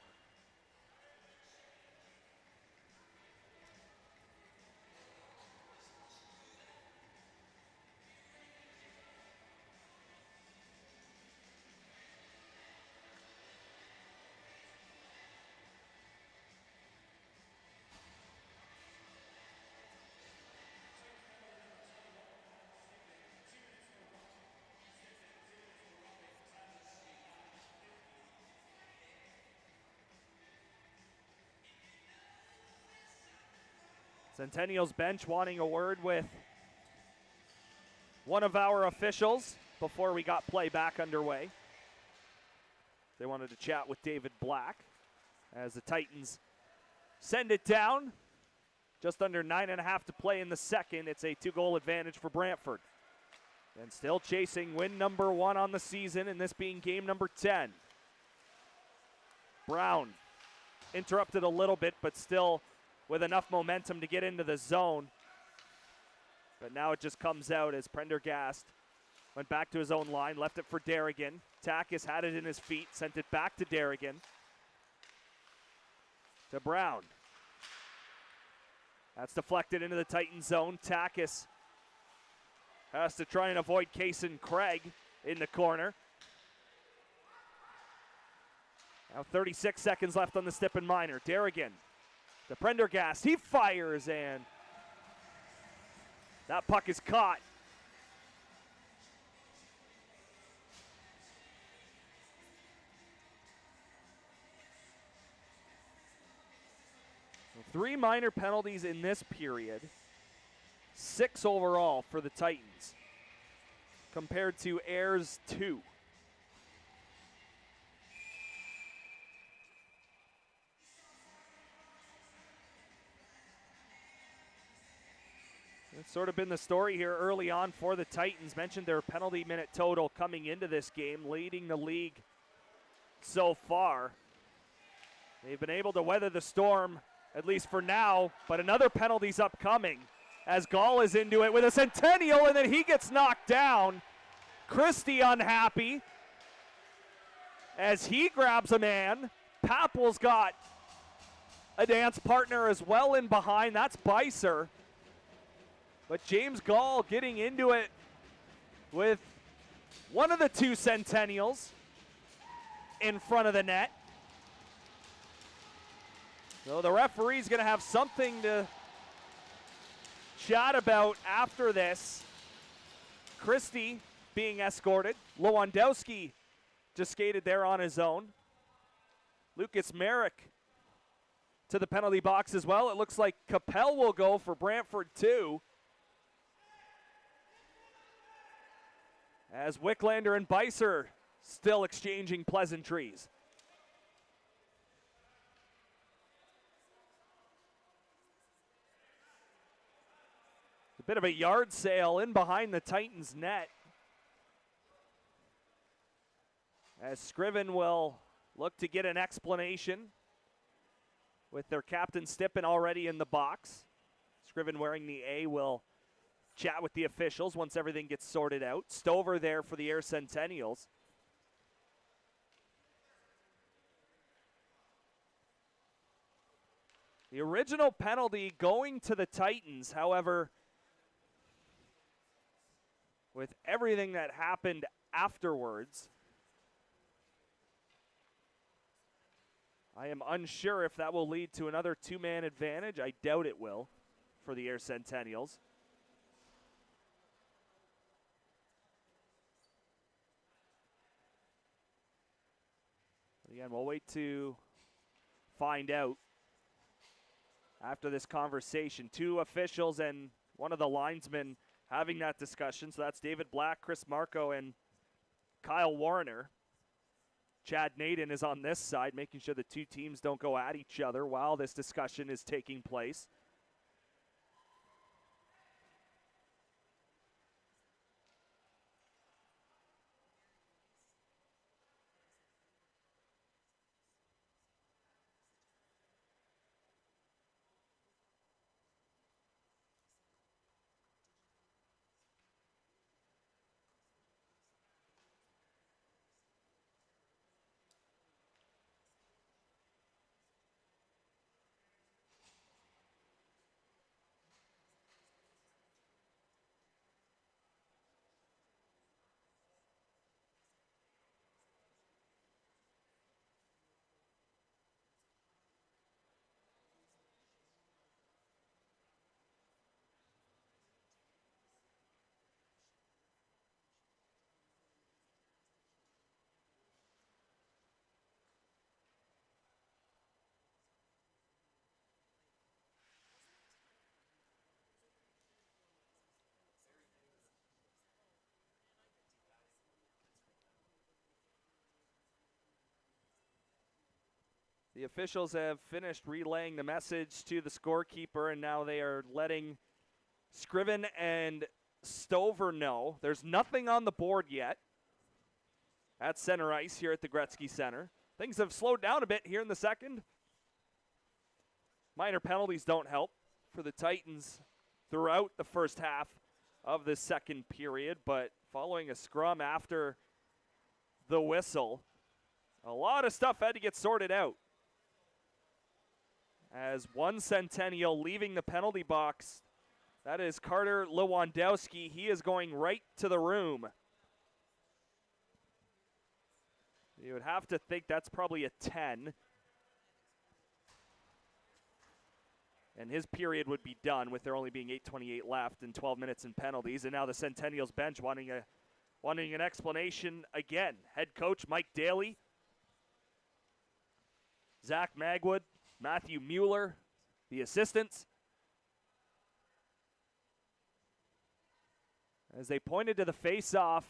Centennials bench wanting a word with one of our officials before we got play back underway. They wanted to chat with David Black as the Titans send it down. Just under 9.5 to play in the second. It's a 2-goal advantage for Brantford. And still chasing win number 1 on the season, and this being game number 10. Brown interrupted a little bit, but still with enough momentum to get into the zone. But now it just comes out as Prendergast went back to his own line, left it for Derrigan. Takis had it in his feet, sent it back to Derrigan. To Brown. That's deflected into the Titan zone. Takis has to try and avoid Kaysen Craig in the corner. Now 36 seconds left on the Stippen minor. Derrigan. The Prendergast, he fires, and that puck is caught. So 3 minor penalties in this period, 6 overall for the Titans, compared to Ayers' 2. It's sort of been the story here early on for the Titans. Mentioned their penalty minute total coming into this game, leading the league so far. They've been able to weather the storm, at least for now, but another penalty's upcoming as Gall is into it with a Centennial, and then he gets knocked down. Christie unhappy as he grabs a man. Pappel's got a dance partner as well in behind. That's Beiser. But James Gall getting into it with one of the 2 Centennials in front of the net. So the referee's going to have something to chat about after this. Christie being escorted. Lewandowski just skated there on his own. Lucas Merrick to the penalty box as well. It looks like Capel will go for Brantford too. As Wicklander and Beiser still exchanging pleasantries. A bit of a yard sale in behind the Titans net. As Scriven will look to get an explanation with their captain Stippen already in the box. Scriven wearing the A will chat with the officials once everything gets sorted out. Stover there for the Air Centennials. The original penalty going to the Titans, however, with everything that happened afterwards, I am unsure if that will lead to another two-man advantage. I doubt it will for the Air Centennials. Again, we'll wait to find out after this conversation. Two officials and one of the linesmen having that discussion. So that's David Black, Chris Marco, and Kyle Warner. Chad Naden is on this side, making sure the two teams don't go at each other while this discussion is taking place. The officials have finished relaying the message to the scorekeeper, and now they are letting Scriven and Stover know. There's nothing on the board yet at center ice here at the Gretzky Center. Things have slowed down a bit here in the second. Minor penalties don't help for the Titans throughout the first half of the second period, but following a scrum after the whistle, a lot of stuff had to get sorted out. As one Centennial leaving the penalty box, that is Carter Lewandowski. He is going right to the room. You would have to think that's probably a 10. And his period would be done with there only being 8:28 left and 12 minutes in penalties. And now the Centennials bench wanting an explanation again. Head coach Mike Daly, Zach Magwood, Matthew Mueller, the assistants. As they pointed to the face-off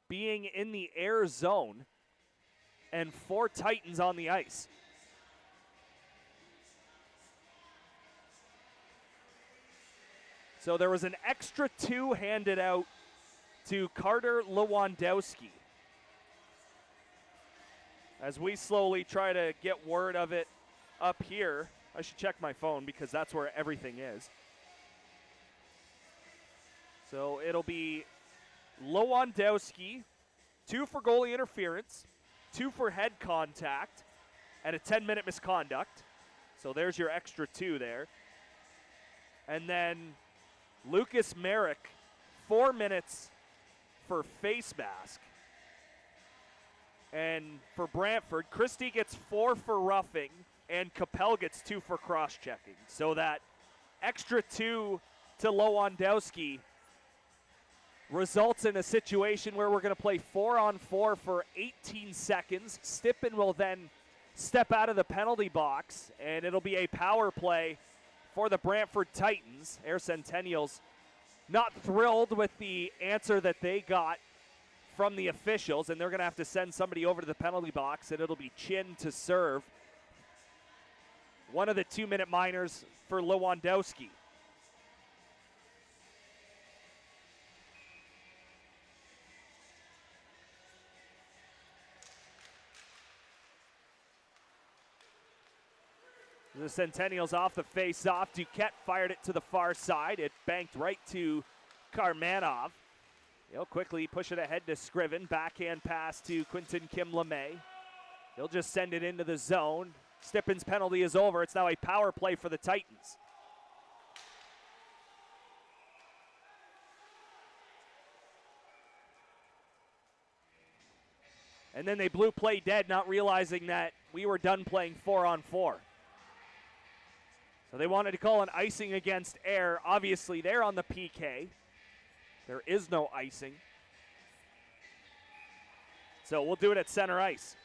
being in the air zone and 4 Titans on the ice. So there was an extra 2 handed out to Carter Lewandowski. As we slowly try to get word of it up here, I should check my phone because that's where everything is. So it'll be Lewandowski, 2 for goalie interference, 2 for head contact, and a 10-minute misconduct. So there's your extra 2 there. And then Lucas Merrick, 4 minutes for face mask. And for Brantford, Christie gets 4 for roughing, and Capel gets 2 for cross-checking. So that extra 2 to Lewandowski results in a situation where we're going to play 4-on-4 for 18 seconds. Stippen will then step out of the penalty box, and it'll be a power play for the Brantford Titans. Air Centennials not thrilled with the answer that they got from the officials, and they're going to have to send somebody over to the penalty box, and it'll be Chin to serve. One of the 2-minute minors for Lewandowski. The Centennials off the face-off. Duquette fired it to the far side. It banked right to Karmanov. He'll quickly push it ahead to Scriven. Backhand pass to Quentin Kim LeMay. He'll just send it into the zone. Stippen's penalty is over. It's now a power play for the Titans. And then they blew play dead, not realizing that we were done playing 4-on-4. So they wanted to call an icing against Air. Obviously, they're on the PK. There is no icing. So we'll do it at center ice.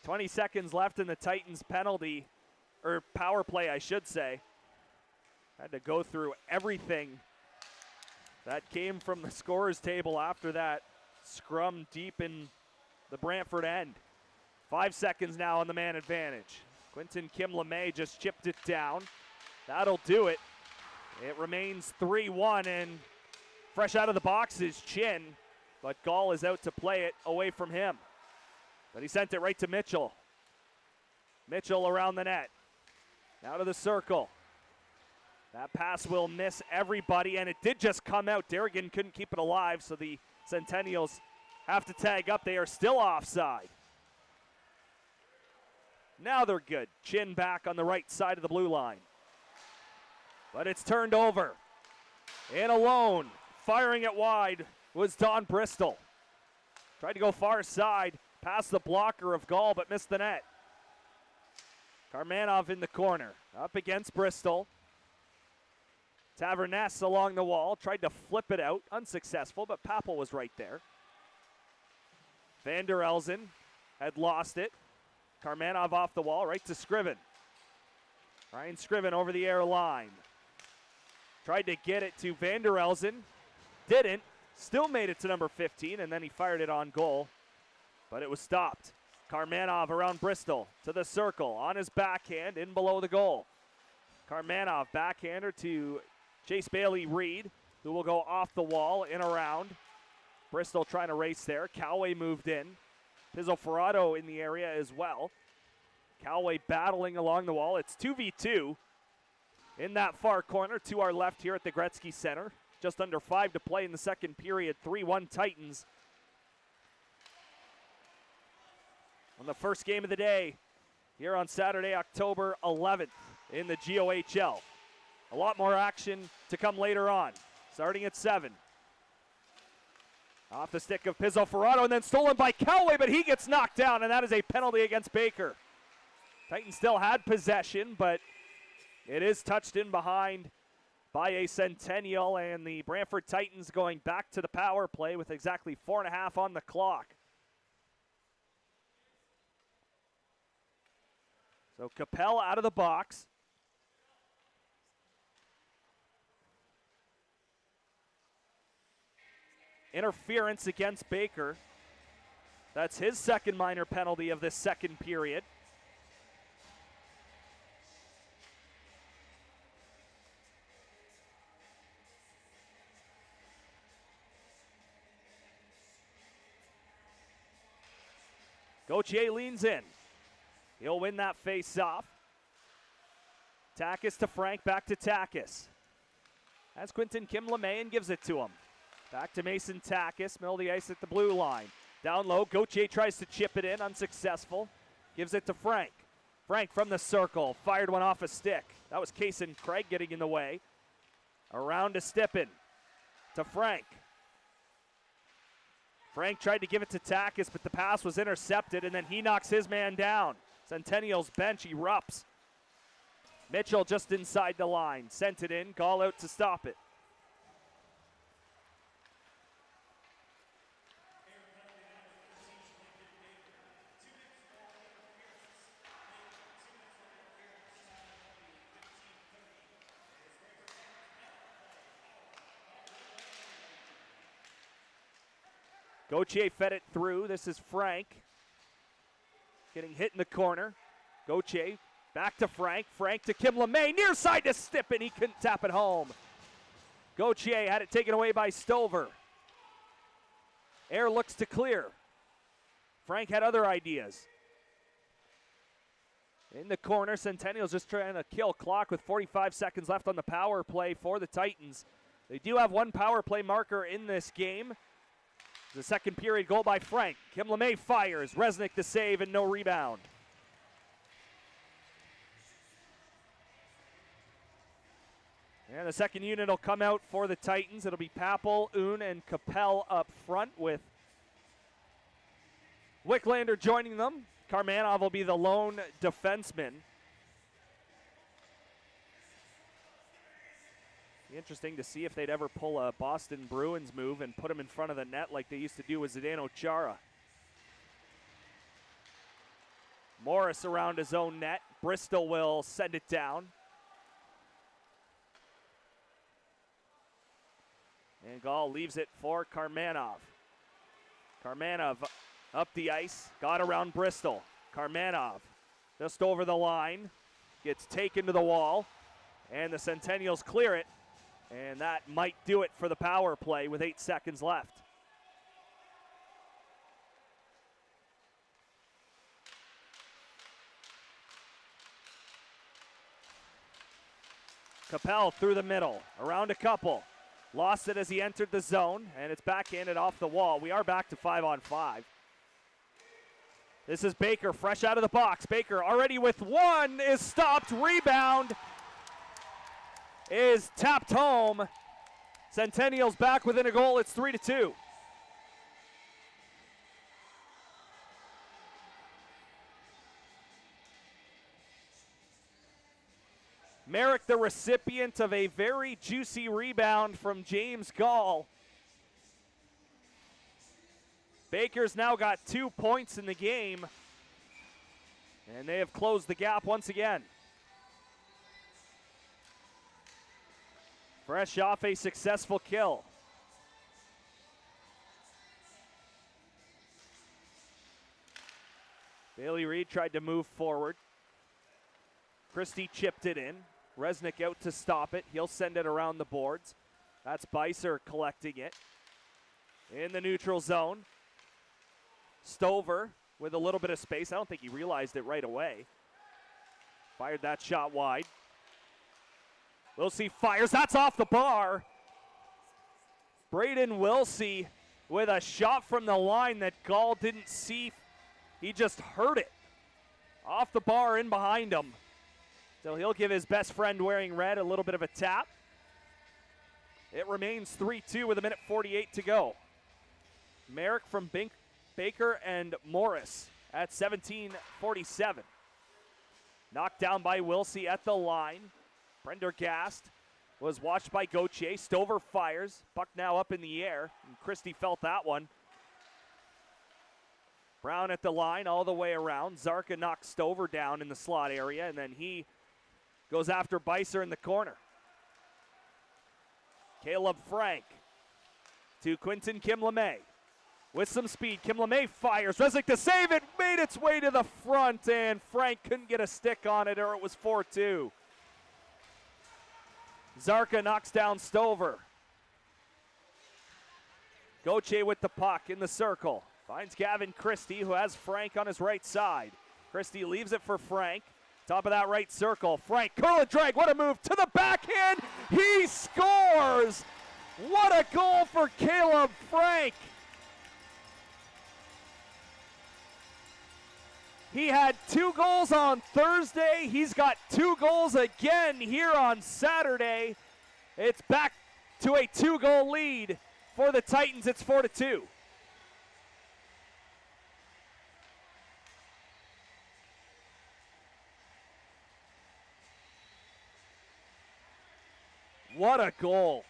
.20 seconds left in the Titans penalty, or power play, I should say. Had to go through everything that came from the scorer's table after that scrum deep in the Brantford end. 5 seconds now on the man advantage. Quentin Kim LeMay just chipped it down. That'll do it. It remains 3-1, and fresh out of the box is Chin, but Gall is out to play it away from him. But he sent it right to Mitchell. Mitchell around the net. Now to the circle. That pass will miss everybody, and it did just come out. Derrigan couldn't keep it alive, so the Centennials have to tag up. They are still offside. Now they're good. Chin back on the right side of the blue line. But it's turned over. And alone, firing it wide, was Don Bristol. Tried to go far side. Past the blocker of Gall, but missed the net. Karmanov in the corner. Up against Bristol. Taverness along the wall. Tried to flip it out. Unsuccessful, but Papel was right there. Van der Elzen had lost it. Karmanov off the wall, right to Scriven. Ryan Scriven over the air line. Tried to get it to Van der Elzen. Didn't. Still made it to number 15, and then he fired it on goal. But it was stopped. Karmanov around Bristol to the circle on his backhand in below the goal. Karmanov backhander to Chase Bailey Reed, who will go off the wall and around. Bristol trying to race there. Coway moved in. Pizzoferrato in the area as well. Coway battling along the wall. It's 2v2 in that far corner to our left here at the Gretzky Center. Just under 5 to play in the second period. 3-1 Titans. On the first game of the day here on Saturday, October 11th in the GOHL. A lot more action to come later on, starting at 7. Off the stick of Pizzoferrato and then stolen by Coway, but he gets knocked down, and that is a penalty against Baker. Titans still had possession, but It is touched in behind by a Centennial, and the Brantford Titans going back to the power play with exactly 4.5 on the clock. So Capel out of the box. Interference against Baker. That's his second minor penalty of this second period. Gauthier leans in. He'll win that face-off. Takis to Frank, back to Takis. That's Quinton Kim LeMay and gives it to him. Back to Mason Takis, middle of the ice at the blue line. Down low, Gauthier tries to chip it in, unsuccessful. Gives it to Frank. Frank from the circle, fired one off a stick. That was Kaysen Craig getting in the way. Around to Stippen, to Frank. Frank tried to give it to Takis, but the pass was intercepted, and then he knocks his man down. Centennial's bench erupts. Mitchell just inside the line. Sent it in, Gall out to stop it. Gauthier fed it through. This is Frank. Getting hit in the corner. Gauthier back to Frank. Frank to Kim LeMay. Near side to Stippen. He couldn't tap it home. Gauthier had it taken away by Stover. Air looks to clear. Frank had other ideas. In the corner, Centennials just trying to kill clock with 45 seconds left on the power play for the Titans. They do have one power play marker in this game. The second period goal by Frank. Kim LeMay fires. Resnick the save and no rebound. And the second unit will come out for the Titans. It'll be Papel, Oon, and Capel up front with Wicklander joining them. Karmanov will be the lone defenseman. Be interesting to see if they'd ever pull a Boston Bruins move and put him in front of the net like they used to do with Zdeno Chara. Morris around his own net. Bristol will send it down. And Gall leaves it for Karmanov. Karmanov up the ice, got around Bristol. Karmanov just over the line, gets taken to the wall, and the Centennials clear it. And that might do it for the power play with 8 seconds left. Capel through the middle, around a couple. Lost it as he entered the zone, and it's backhanded off the wall. We are back to 5-on-5. This is Baker, fresh out of the box. Baker already with one, is stopped. Rebound is tapped home. Centennials back within a goal. It's 3-2. Merrick, the recipient of a very juicy rebound from James Gall. Baker's now got 2 points in the game, and they have closed the gap once again. Fresh off a successful kill. Bailey Reed tried to move forward. Christie chipped it in. Resnick out to stop it. He'll send it around the boards. That's Beiser collecting it. In the neutral zone. Stover with a little bit of space. I don't think he realized it right away. Fired that shot wide. Wilsey fires. That's off the bar. Braden Wilsey with a shot from the line that Gall didn't see. He just heard it. Off the bar in behind him. So he'll give his best friend wearing red a little bit of a tap. It remains 3-2 with 1:48 to go. Merrick from Baker and Morris at 17:47. Knocked down by Wilsey at the line. Prendergast was watched by Gauthier. Stover fires. Puck now up in the air. And Christie felt that one. Brown at the line all the way around. Zarka knocks Stover down in the slot area, and then he goes after Beiser in the corner. Caleb Frank to Quinton Kim-LeMay. With some speed, Kim-LeMay fires. Resnick to save it, made its way to the front, and Frank couldn't get a stick on it, or it was 4-2. Zarka knocks down Stover. Gauthier with the puck in the circle. Finds Gavin Christie, who has Frank on his right side. Christie leaves it for Frank. Top of that right circle. Frank, curl and drag. What a move to the backhand. He scores. What a goal for Caleb Frank. He had 2 goals on Thursday. He's got 2 goals again here on Saturday. It's back to a 2-goal lead for the Titans. It's 4-2. What a goal.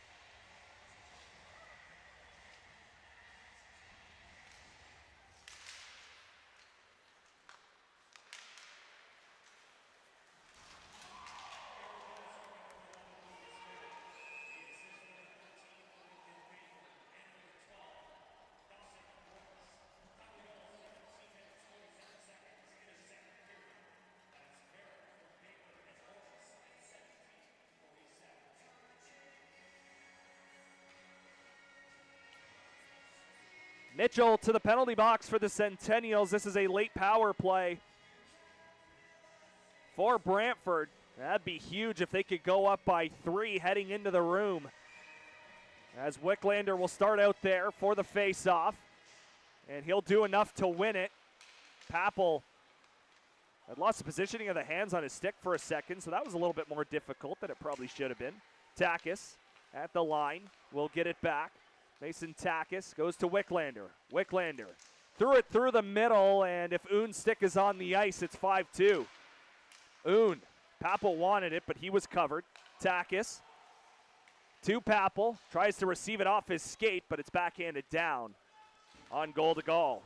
Mitchell to the penalty box for the Centennials. This is a late power play for Brantford. That'd be huge if they could go up by 3 heading into the room. As Wicklander will start out there for the face-off, and he'll do enough to win it. Papel had lost the positioning of the hands on his stick for a second, so that was a little bit more difficult than it probably should have been. Takis at the line will get it back. Mason Takis goes to Wicklander. Wicklander threw it through the middle, and if Oon's stick is on the ice, it's 5-2. Oon, Papel wanted it, but he was covered. Takis to Papel, tries to receive it off his skate, but it's backhanded down on goal to goal.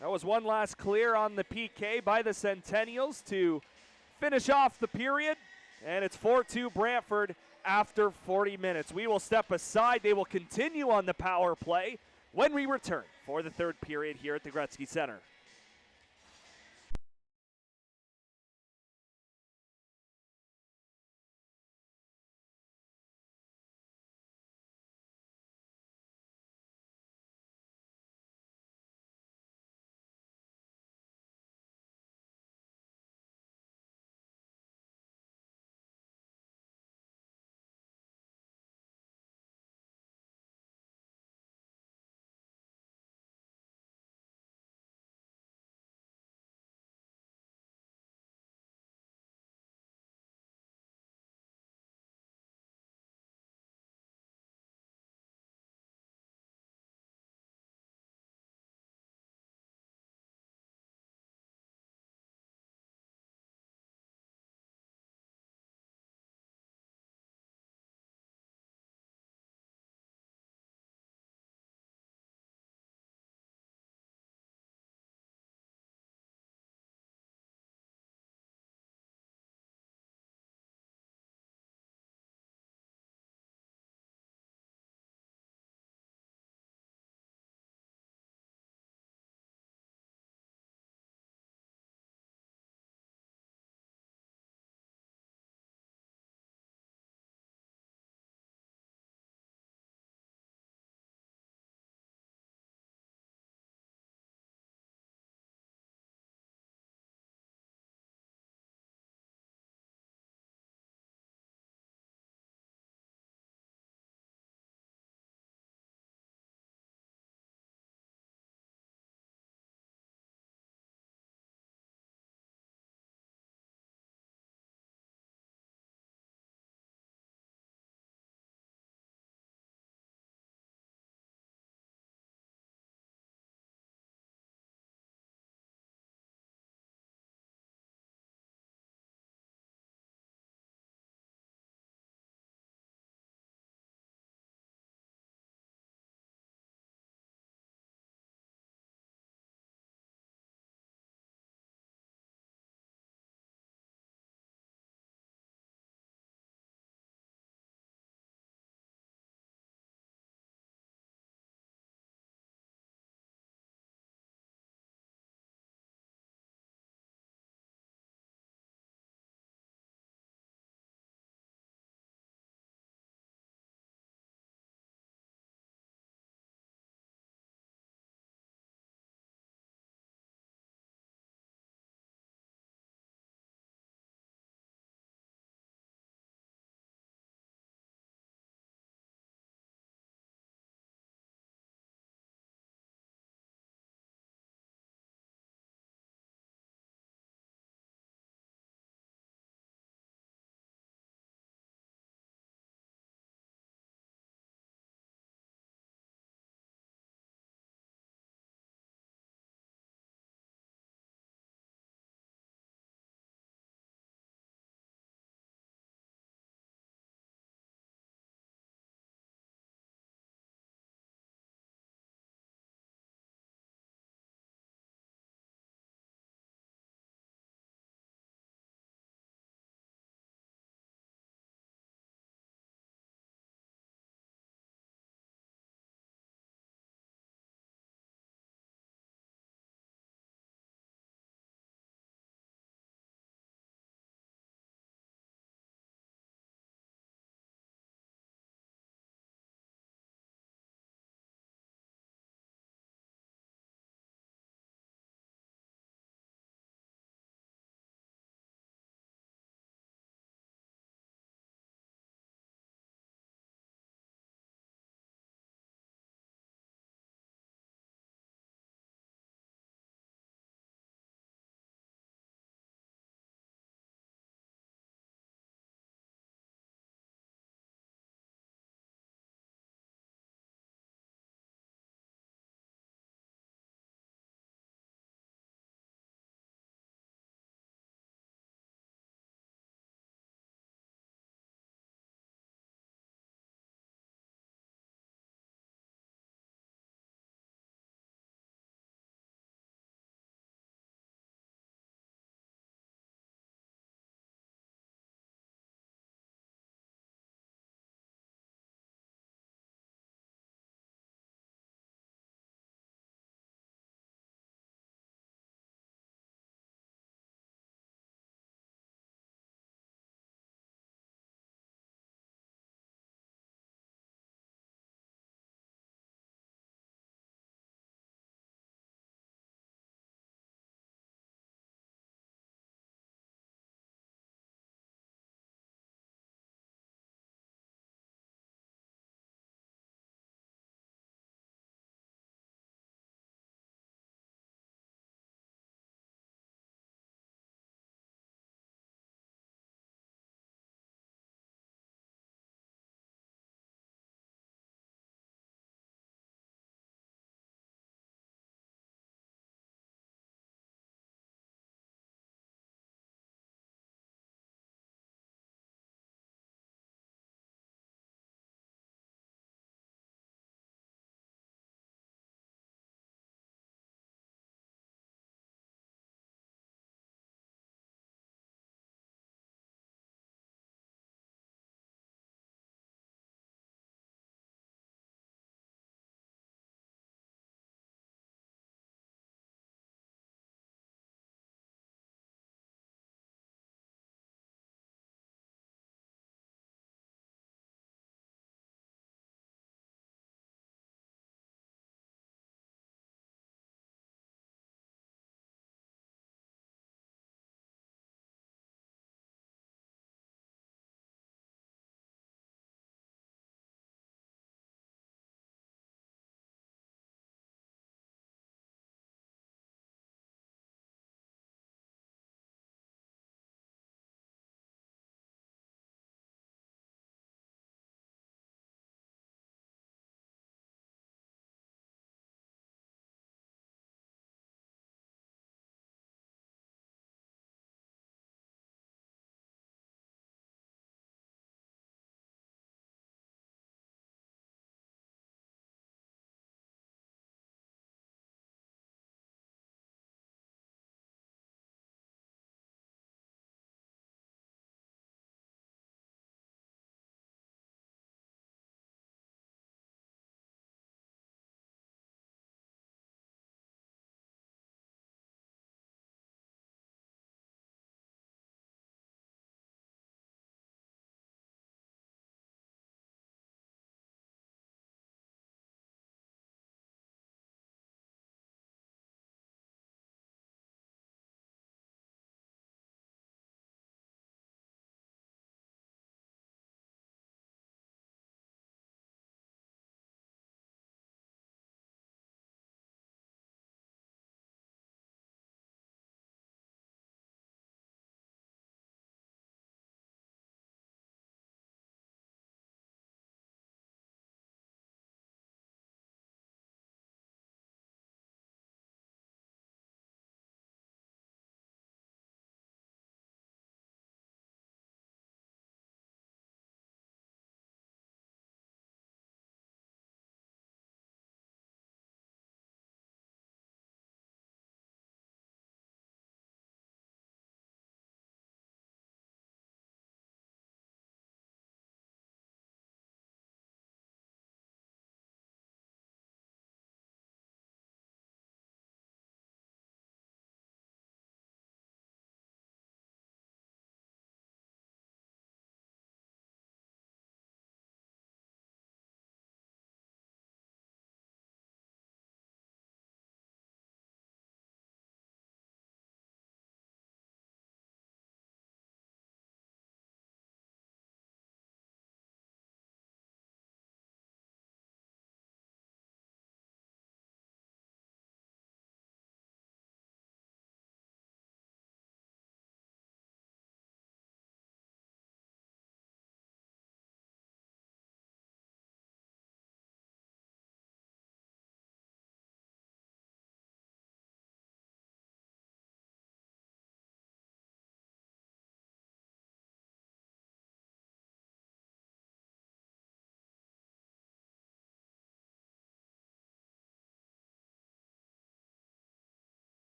That was one last clear on the PK by the Centennials to finish off the period, and it's 4-2 Brantford after 40 minutes. We will step aside. They will continue on the power play when we return for the third period here at the Gretzky Center.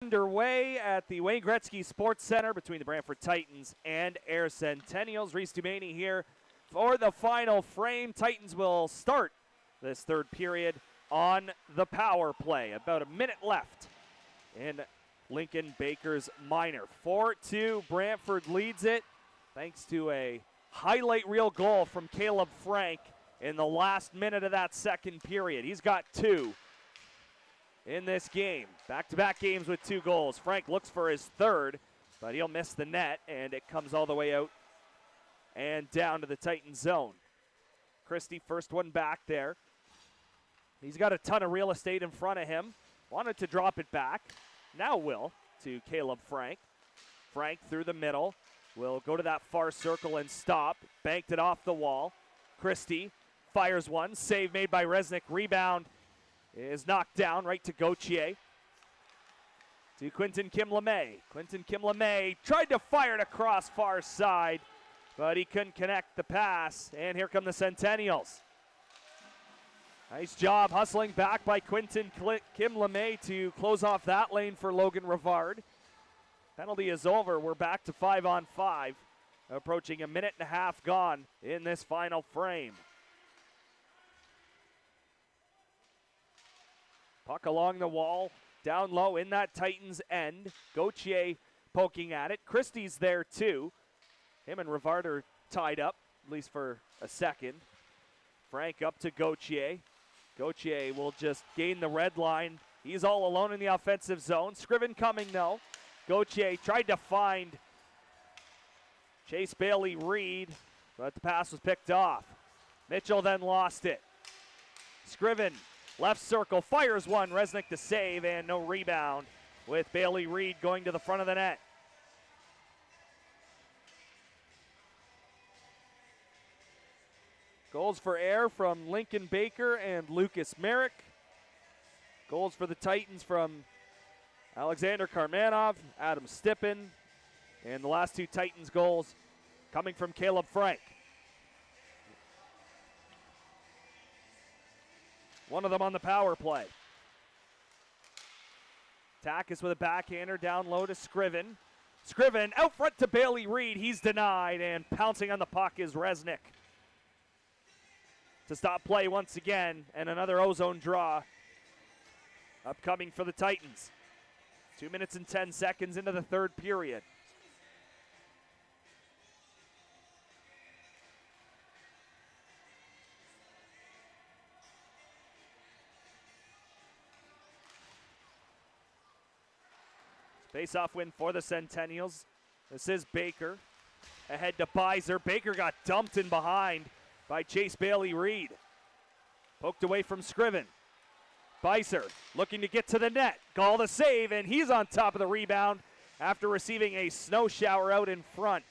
Underway at the Wayne Gretzky Sports Center between the Brantford Titans and Air Centennials. Reese Dumaney here for the final frame. Titans will start this third period on the power play. About a minute left in Lincoln Baker's minor. 4-2, Brantford leads it thanks to a highlight reel goal from Caleb Frank in the last minute of that second period. He's got two in this game. Back-to-back games with 2 goals. Frank looks for his third, but he'll miss the net, and it comes all the way out and down to the Titan zone. Christie, first one back there. He's got a ton of real estate in front of him. Wanted to drop it back. Now will to Caleb Frank. Frank through the middle. Will go to that far circle and stop. Banked it off the wall. Christie fires one. Save made by Resnick. Rebound is knocked down right to Gauthier. To Quentin Kim-LeMay. Quentin Kim-LeMay tried to fire it across far side, but he couldn't connect the pass. And here come the Centennials. Nice job hustling back by Quentin Kim-LeMay to close off that lane for Logan Rivard. Penalty is over. We're back to 5-on-5. Approaching a minute and a half gone in this final frame. Puck along the wall, down low in that Titans end. Gauthier poking at it. Christie's there too. Him and Rivard are tied up, at least for a second. Frank up to Gauthier. Gauthier will just gain the red line. He's all alone in the offensive zone. Scriven coming though. Gauthier tried to find Chase Bailey-Reed, but the pass was picked off. Mitchell then lost it. Scriven, left circle, fires one. Resnick to save, and no rebound with Bailey-Reed going to the front of the net. Goals for Air from Lincoln Baker and Lucas Merrick. Goals for the Titans from Alexander Karmanov, Adam Stippen, and the last 2 Titans goals coming from Caleb Frank. One of them on the power play. Takis with a backhander down low to Scriven. Scriven out front to Bailey-Reed. He's denied, and pouncing on the puck is Resnick to stop play once again, and another ozone draw upcoming for the Titans. 2 minutes and 10 seconds into the third period. Face-off win for the Centennials. This is Baker. Ahead to Beiser. Baker got dumped in behind by Chase Bailey-Reed. Poked away from Scriven. Beiser looking to get to the net. Gall the save, and he's on top of the rebound after receiving a snow shower out in front.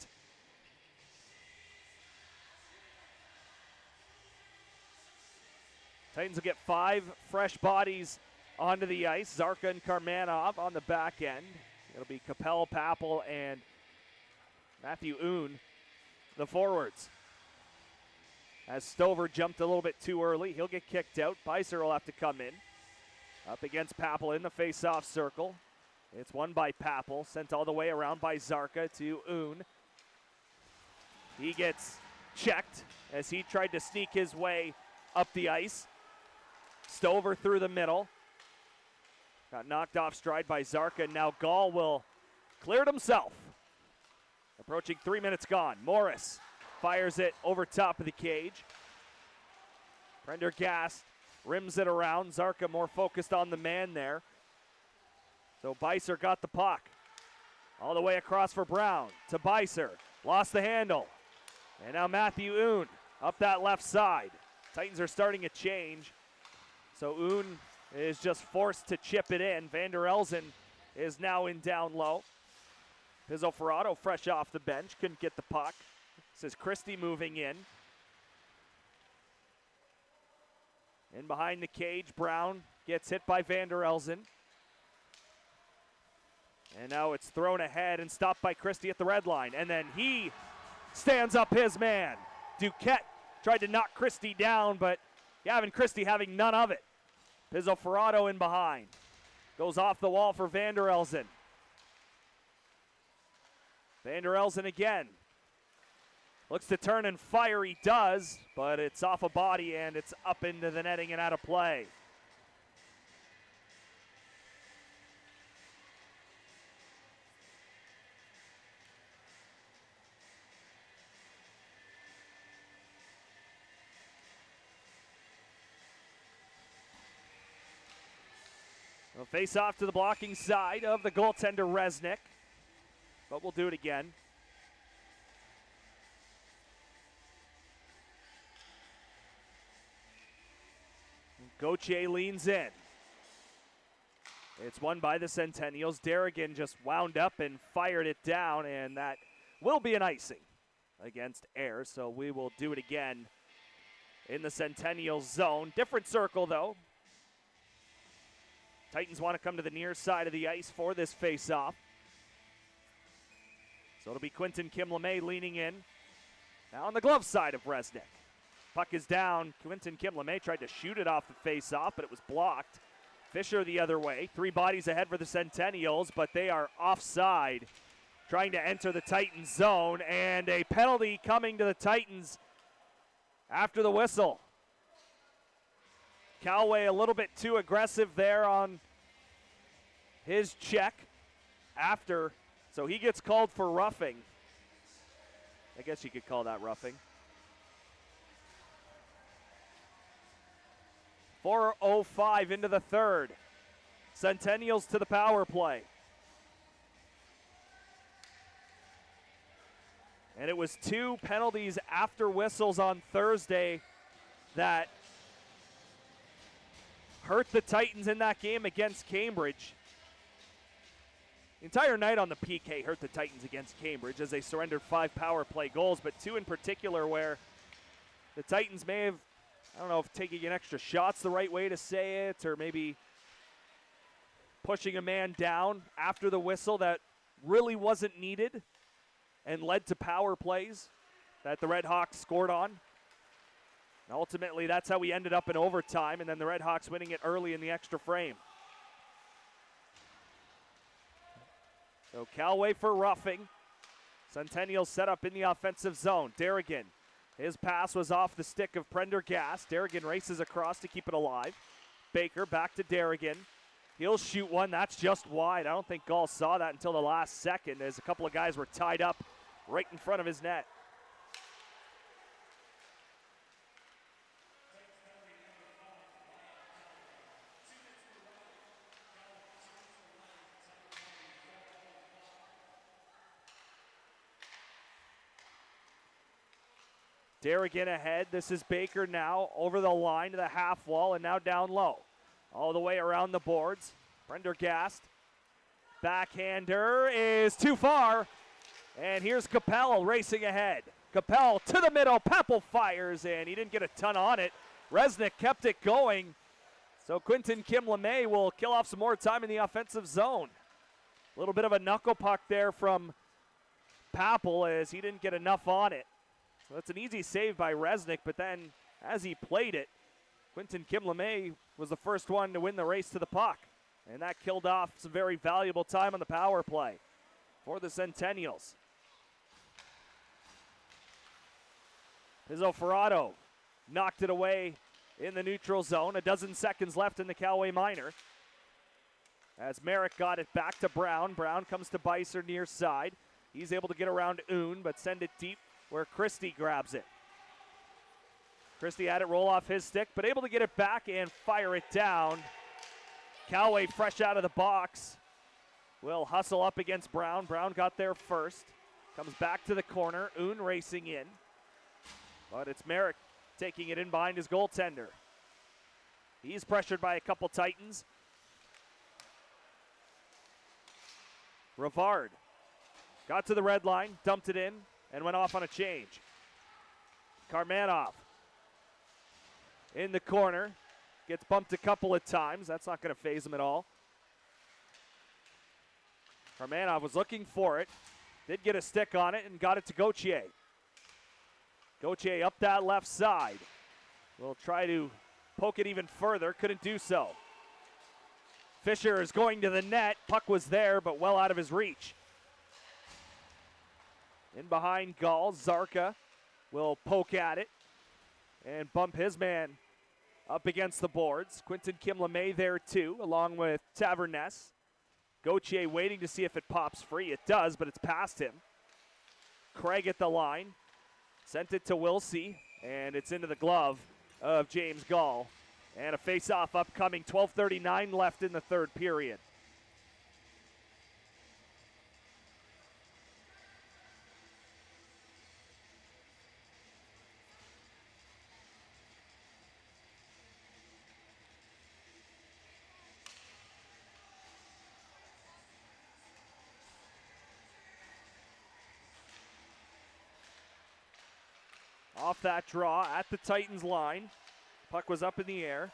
Titans will get 5 fresh bodies onto the ice. Zarka and Karmanov on the back end. It'll be Capel, Papel, and Matthew Oon, the forwards. As Stover jumped a little bit too early, he'll get kicked out. Beiser will have to come in. Up against Papel in the face-off circle. It's won by Papel, sent all the way around by Zarka to Oon. He gets checked as he tried to sneak his way up the ice. Stover through the middle. Got knocked off stride by Zarka. Now Gall will clear it himself. Approaching 3 minutes gone. Morris fires it over top of the cage. Prendergast rims it around. Zarka more focused on the man there. So Beiser got the puck. All the way across for Brown to Beiser. Lost the handle. And now Matthew Oon up that left side. Titans are starting a change. So Oon is just forced to chip it in. Vander Elzen is now in down low. Pizzo Ferrato fresh off the bench. Couldn't get the puck. This is Christie moving in. In behind the cage, Brown gets hit by Vander Elzen. And now it's thrown ahead and stopped by Christie at the red line. And then he stands up his man. Duquette tried to knock Christie down, but Gavin Christie having none of it. Pizzo Ferrato in behind. Goes off the wall for Vander Elzen. Vander Elzen again. Looks to turn and fire, he does, but it's off a body and it's up into the netting and out of play. Well, face off to the blocking side of the goaltender Resnick, but we'll do it again. Gauthier leans in. It's won by the Centennials. Derrigan just wound up and fired it down, and that will be an icing against Ayr, so we will do it again in the Centennials zone. Different circle, though. Titans want to come to the near side of the ice for this face-off. So it'll be Quentin Kim-LeMay leaning in. Now on the glove side of Resnick. Puck is down. Quentin Kim-LeMay tried to shoot it off the face-off, but it was blocked. Fisher the other way. 3 bodies ahead for the Centennials, but they are offside, trying to enter the Titans zone, and a penalty coming to the Titans after the whistle. Callaway a little bit too aggressive there on his check after, so he gets called for roughing. I guess you could call that roughing. 4:05 into the third. Centennials to the power play. And it was 2 penalties after whistles on Thursday that hurt the Titans in that game against Cambridge. The entire night on the PK hurt the Titans against Cambridge as they surrendered 5 power play goals, but 2 in particular where the Titans may have, I don't know if taking an extra shot's the right way to say it, or maybe pushing a man down after the whistle that really wasn't needed and led to power plays that the Red Hawks scored on. And ultimately, that's how we ended up in overtime, and then the Red Hawks winning it early in the extra frame. So Callaway for roughing. Centennials set up in the offensive zone. Derrigan, his pass was off the stick of Prendergast. Derrigan races across to keep it alive. Baker back to Derrigan. He'll shoot one. That's just wide. I don't think Gall saw that until the last second as a couple of guys were tied up right in front of his net. Derrigan ahead. This is Baker now over the line to the half wall and now down low. All the way around the boards. Prendergast. Backhander is too far. And here's Capel racing ahead. Capel to the middle. Papel fires, and he didn't get a ton on it. Resnick kept it going. So Quentin Kim-LeMay will kill off some more time in the offensive zone. A little bit of a knuckle puck there from Papel as he didn't get enough on it. So that's an easy save by Resnick, but then as he played it, Quentin Kim-LeMay was the first one to win the race to the puck. And that killed off some very valuable time on the power play for the Centennials. Pizzo Ferrado knocked it away in the neutral zone. A dozen seconds left in the Callaway minor. As Merrick got it back to Brown. Brown comes to Beiser near side. He's able to get around Oon, but send it deep where Christie grabs it. Christie had it roll off his stick, but able to get it back and fire it down. Callaway fresh out of the box will hustle up against Brown. Brown got there first. Comes back to the corner. Oon racing in. But it's Merrick taking it in behind his goaltender. He's pressured by a couple Titans. Rivard got to the red line, dumped it in, and went off on a change. Karmanov in the corner. Gets bumped a couple of times. That's not going to faze him at all. Karmanov was looking for it. Did get a stick on it and got it to Gauthier. Gauthier up that left side. Will try to poke it even further. Couldn't do so. Fisher is going to the net. Puck was there, but well out of his reach. In behind Gall, Zarka will poke at it and bump his man up against the boards. Quinton Kim-LeMay there too, along with Taverness. Gauthier waiting to see if it pops free. It does, but it's past him. Craig at the line. Sent it to Wilsey, and it's into the glove of James Gall. And a face-off upcoming, 12:39 left in the third period. Off that draw at the Titans line. Puck was up in the air.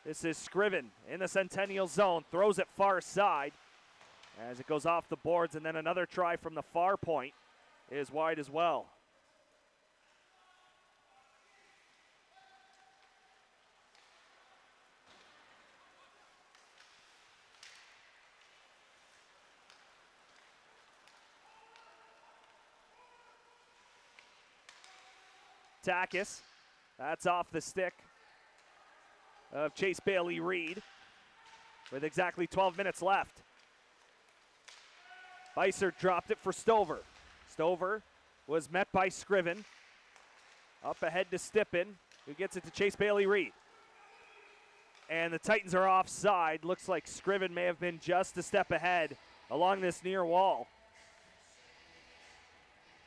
This is Scriven in the Centennial zone. Throws it far side as it goes off the boards, and then another try from the far point is wide as well. Takis, that's off the stick of Chase Bailey Reed with exactly 12 minutes left. Beiser dropped it for Stover. Stover was met by Scriven. Up ahead to Stippen, who gets it to Chase Bailey Reed. And the Titans are offside. Looks like Scriven may have been just a step ahead along this near wall.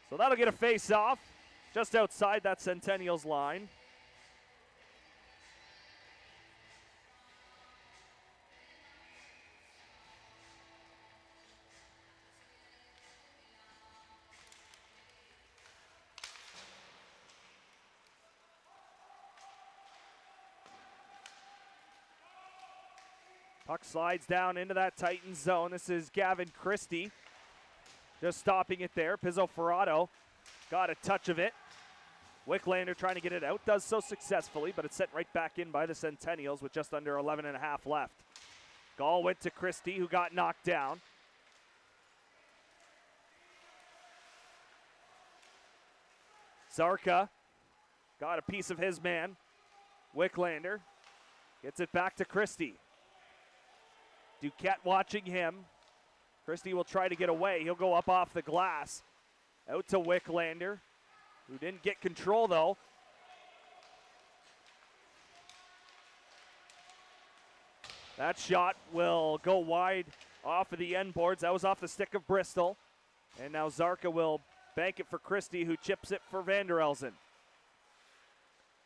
So that'll get a face-off. Just outside that Centennials line. Puck slides down into that Titans zone. This is Gavin Christie just stopping it there. Pizzo Ferrato got a touch of it. Wicklander trying to get it out, does so successfully, but it's sent right back in by the Centennials with just under 11 and a half left. Gall went to Christie, who got knocked down. Zarka got a piece of his man. Wicklander gets it back to Christie. Duquette watching him. Christie will try to get away. He'll go up off the glass. Out to Wicklander, who didn't get control though. That shot will go wide off of the end boards. That was off the stick of Bristol. And now Zarka will bank it for Christie, who chips it for Vander Elsen.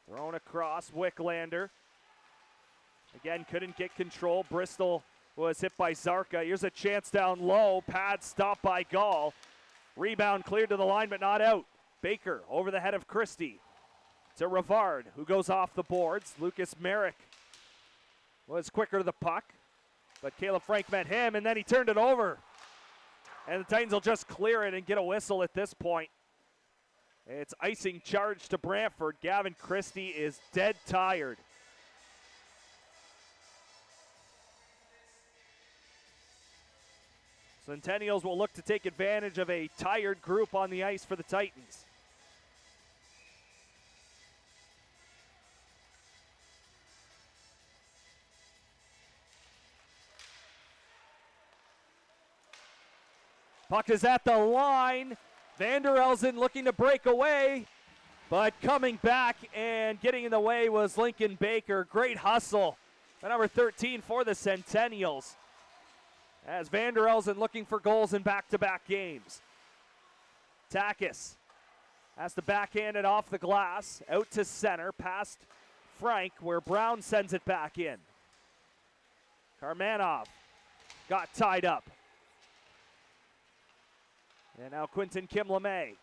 Thrown across, Wicklander. Again, couldn't get control. Bristol was hit by Zarka. Here's a chance down low. Pad stopped by Gall. Rebound cleared to the line, but not out. Baker over the head of Christie to Rivard, who goes off the boards. Lucas Merrick was quicker to the puck, but Caleb Frank met him, and then he turned it over. And the Titans will just clear it and get a whistle at this point. It's icing charge to Brantford. Gavin Christie is dead tired. Centennials will look to take advantage of a tired group on the ice for the Titans. Puck is at the line. Vander Elsen looking to break away, but coming back and getting in the way was Lincoln Baker. Great hustle by number 13 for the Centennials, as Vander Elsen looking for goals in back-to-back games. Takis has to backhand it off the glass, out to center, past Frank, where Brown sends it back in. Karmanov got tied up. And now Quinton Kim-LeMay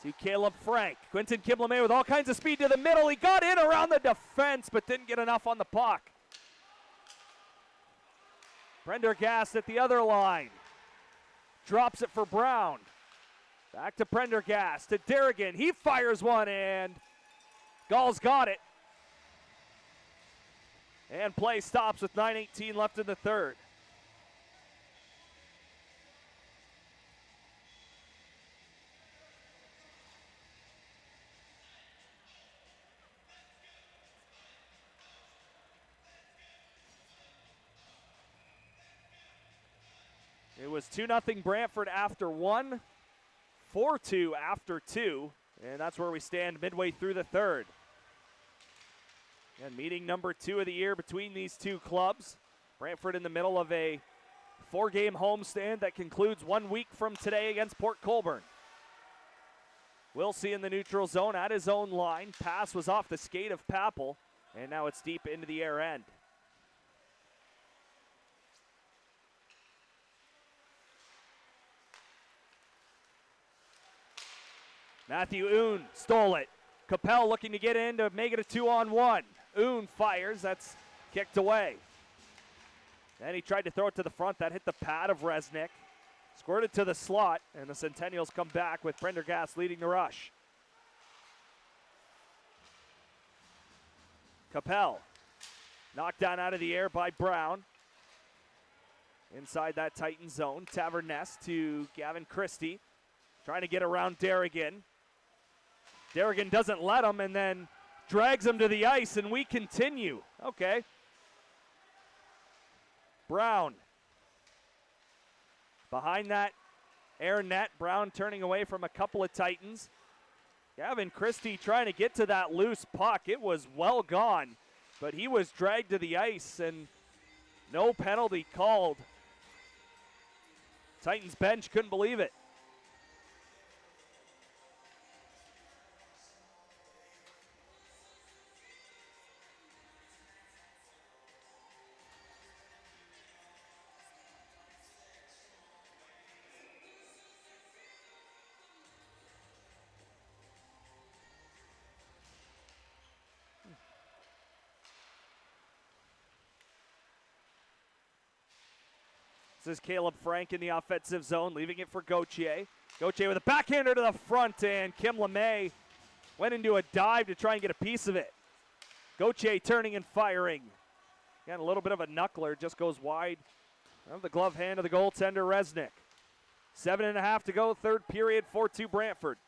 to Caleb Frank. Quinton Kim-LeMay with all kinds of speed to the middle. He got in around the defense, but didn't get enough on the puck. Prendergast at the other line. Drops it for Brown. Back to Prendergast, to Derrigan. He fires one, and Gall's got it. And play stops with 9:18 left in the third. It was 2-0 Brantford after one, 4-2 after two, and that's where we stand midway through the third. And meeting number 2 of the year between these two clubs. Brantford in the middle of a 4-game homestand that concludes 1 week from today against Port Colborne. Wilsey in the neutral zone at his own line. Pass was off the skate of Papel, and now it's deep into the air end. Matthew Oon stole it. Capel looking to get in to make it a 2-on-1. Oon fires, that's kicked away. Then he tried to throw it to the front, that hit the pad of Resnick. Squirted to the slot, and the Centennials come back with Prendergast leading the rush. Capel, knocked down out of the air by Brown. Inside that Titan zone, Taverness to Gavin Christie. Trying to get around Derrigan. Derrigan doesn't let him and then drags him to the ice, and we continue. Okay. Brown. Behind that air net, Brown turning away from a couple of Titans. Gavin Christie trying to get to that loose puck. It was well gone, but he was dragged to the ice and no penalty called. Titans bench couldn't believe it. This is Caleb Frank in the offensive zone, leaving it for Gauthier. Gauthier with a backhander to the front, and Kim LeMay went into a dive to try and get a piece of it. Gauthier turning and firing. Again, a little bit of a knuckler, just goes wide of the glove hand of the goaltender, Resnick. 7.5 to go, third period, 4-2 Brantford.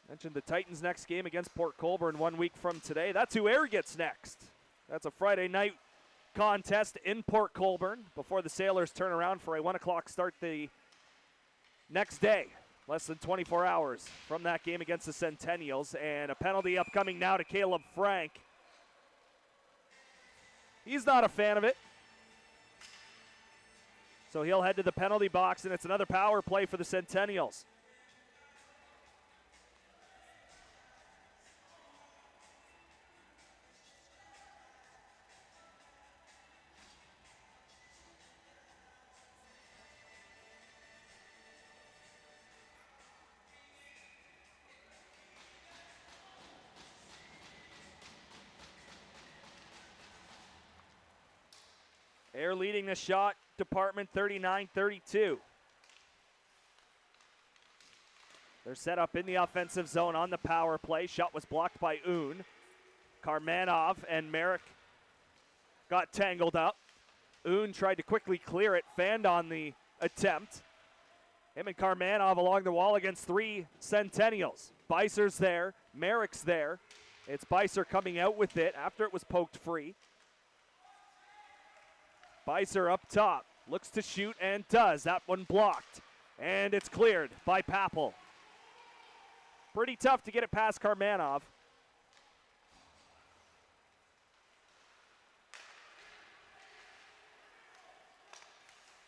Mentioned the Titans' next game against Port Colborne 1 week from today. That's who Air gets next. That's a Friday night contest in Port Colborne before the Sailors turn around for a 1 o'clock start the next day. Less than 24 hours from that game against the Centennials. And a penalty upcoming now to Caleb Frank. He's not a fan of it. So he'll head to the penalty box, and it's another power play for the Centennials. Air leading the shot department 39-32. They're set up in the offensive zone on the power play. Shot was blocked by Oon. Karmanov and Merrick got tangled up. Oon tried to quickly clear it, fanned on the attempt. Him and Karmanov along the wall against 3 Centennials. Beiser's there, Merrick's there. It's Beiser coming out with it after it was poked free. Beiser up top, looks to shoot and does. That one blocked, and it's cleared by Papel. Pretty tough to get it past Karmanov.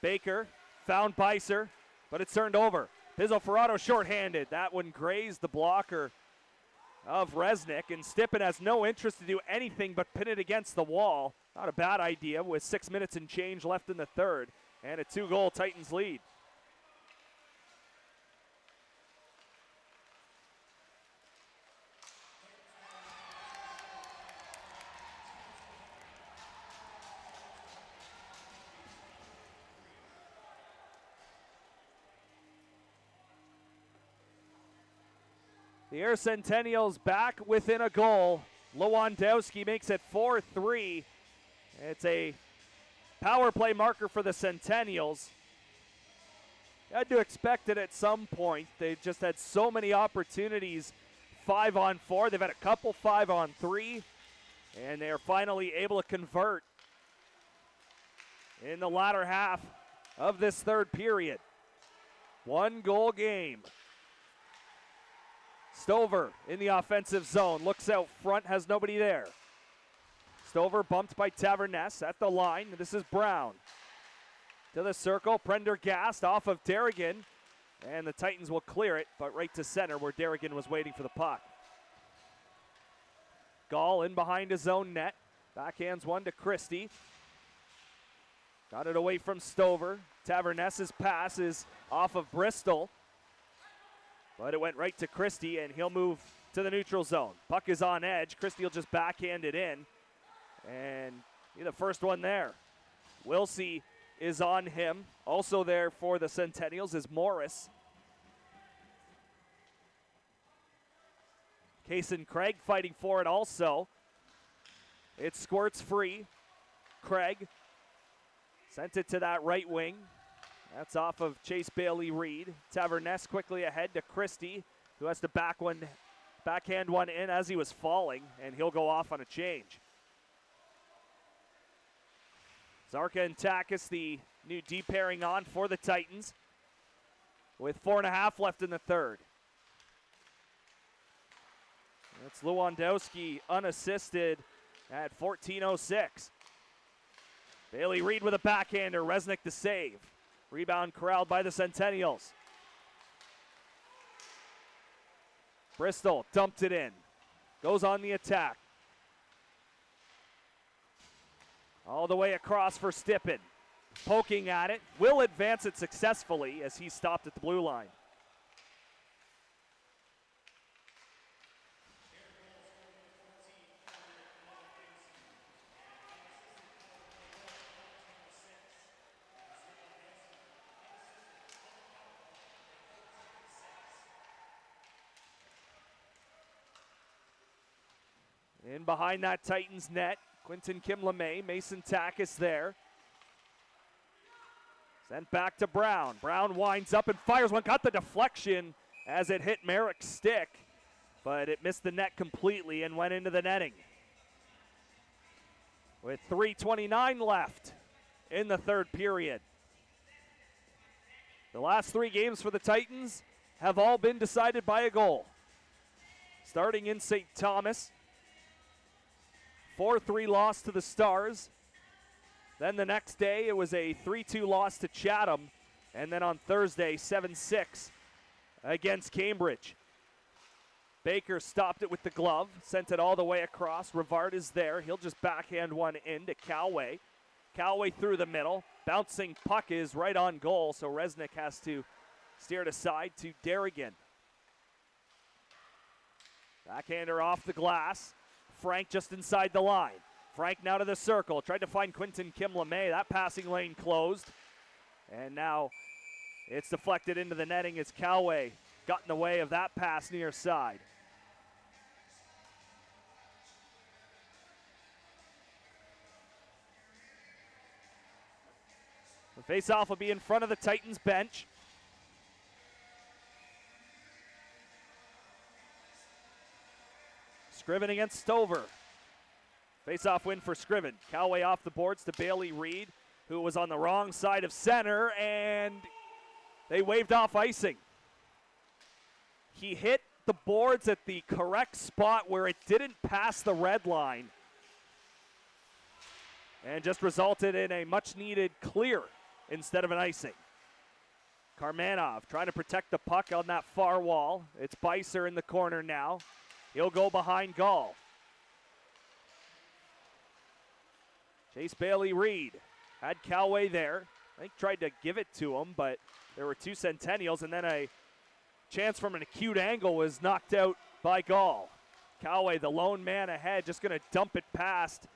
Baker found Beiser, but it's turned over. Pizzoferrato shorthanded. That one grazed the blocker of Resnick, and Stippen has no interest to do anything but pin it against the wall. Not a bad idea with 6 minutes and change left in the third, and a 2-goal Titans lead. The Air Centennials back within a goal. Lewandowski makes it 4-3. It's a power play marker for the Centennials. Had to expect it at some point. They've just had so many opportunities 5-on-4. They've had a couple 5-on-3, and they are finally able to convert in the latter half of this third period. 1-goal game. Stover in the offensive zone, looks out front, has nobody there. Stover bumped by Taverness at the line. This is Brown. To the circle, Prendergast off of Derrigan, and the Titans will clear it, but right to center where Derrigan was waiting for the puck. Gall in behind his own net, backhands one to Christie. Got it away from Stover. Taverness's pass is off of Bristol, but it went right to Christie, and he'll move to the neutral zone. Puck is on edge. Christie will just backhand it in, and the first one there. Wilsey is on him. Also there for the Centennials is Morris. Kaysen Craig fighting for it also. It squirts free. Craig sent it to that right wing. That's off of Chase Bailey Reed. Taverness quickly ahead to Christie, who has to backhand one in as he was falling, and he'll go off on a change. Zarka and Takis, the new D pairing on for the Titans, with 4.5 left in the third. That's Lewandowski unassisted at 14:06. Bailey Reed with a backhander, Resnick the save. Rebound corralled by the Centennials. Bristol dumped it in. Goes on the attack. All the way across for Stippen. Poking at it. Will advance it successfully as he stopped at the blue line. In behind that Titans net, Quinton Kim-LeMay, Mason Takis there. Sent back to Brown. Brown winds up and fires one. Got the deflection as it hit Merrick's stick, but it missed the net completely and went into the netting. With 3:29 left in the third period. The last 3 games for the Titans have all been decided by a goal. Starting in St. Thomas, 4-3 loss to the Stars. Then the next day, it was a 3-2 loss to Chatham. And then on Thursday, 7-6 against Cambridge. Baker stopped it with the glove, sent it all the way across. Rivard is there. He'll just backhand one in to Calway. Calway through the middle. Bouncing puck is right on goal, so Resnick has to steer it aside to Derrigan. Backhander off the glass. Frank just inside the line. Frank now to the circle. Tried to find Quinton Kim-LeMay. That passing lane closed. And now it's deflected into the netting as Calway got in the way of that pass near side. The face-off will be in front of the Titans bench. Scriven against Stover. Face-off win for Scriven. Calway off the boards to Bailey Reed, who was on the wrong side of center, and they waved off icing. He hit the boards at the correct spot where it didn't pass the red line, and just resulted in a much-needed clear instead of an icing. Karmanov trying to protect the puck on that far wall. It's Beiser in the corner now. He'll go behind Gall. Chase Bailey Reed had Calway there. I think tried to give it to him, but there were 2 Centennials, and then a chance from an acute angle was knocked out by Gall. Calway, the lone man ahead, just going to dump it past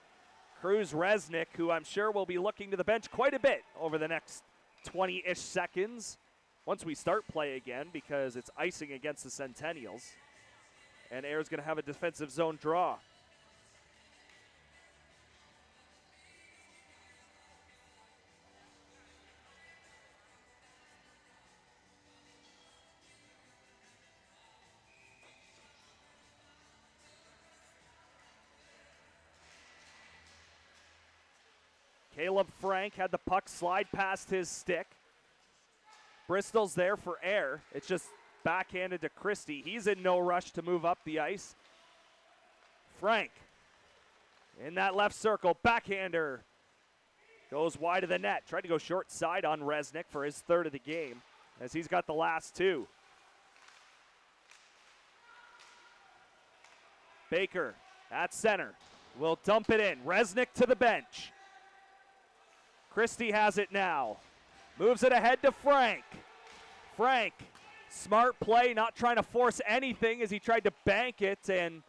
Cruz Resnick, who I'm sure will be looking to the bench quite a bit over the next 20-ish seconds once we start play again, because it's icing against the Centennials. And Ayer's going to have a defensive zone draw. Caleb Frank had the puck slide past his stick. Bristol's there for Ayer. It's just backhanded to Christie. He's in no rush to move up the ice. Frank in that left circle, backhander. Goes wide of the net. Tried to go short side on Resnick for his third of the game, as he's got the last two. Baker at center will dump it in. Resnick to the bench. Christie has it now. Moves it ahead to Frank. Frank, smart play, not trying to force anything as he tried to bank it, and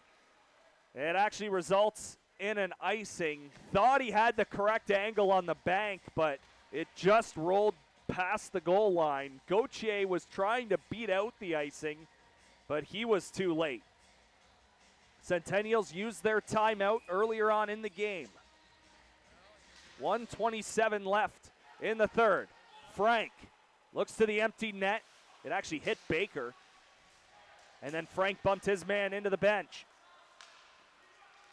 it actually results in an icing. Thought he had the correct angle on the bank, but it just rolled past the goal line. Gauthier was trying to beat out the icing, but he was too late. Centennials used their timeout earlier on in the game. 1:27 left in the third. Frank looks to the empty net. It actually hit Baker. And then Frank bumped his man into the bench.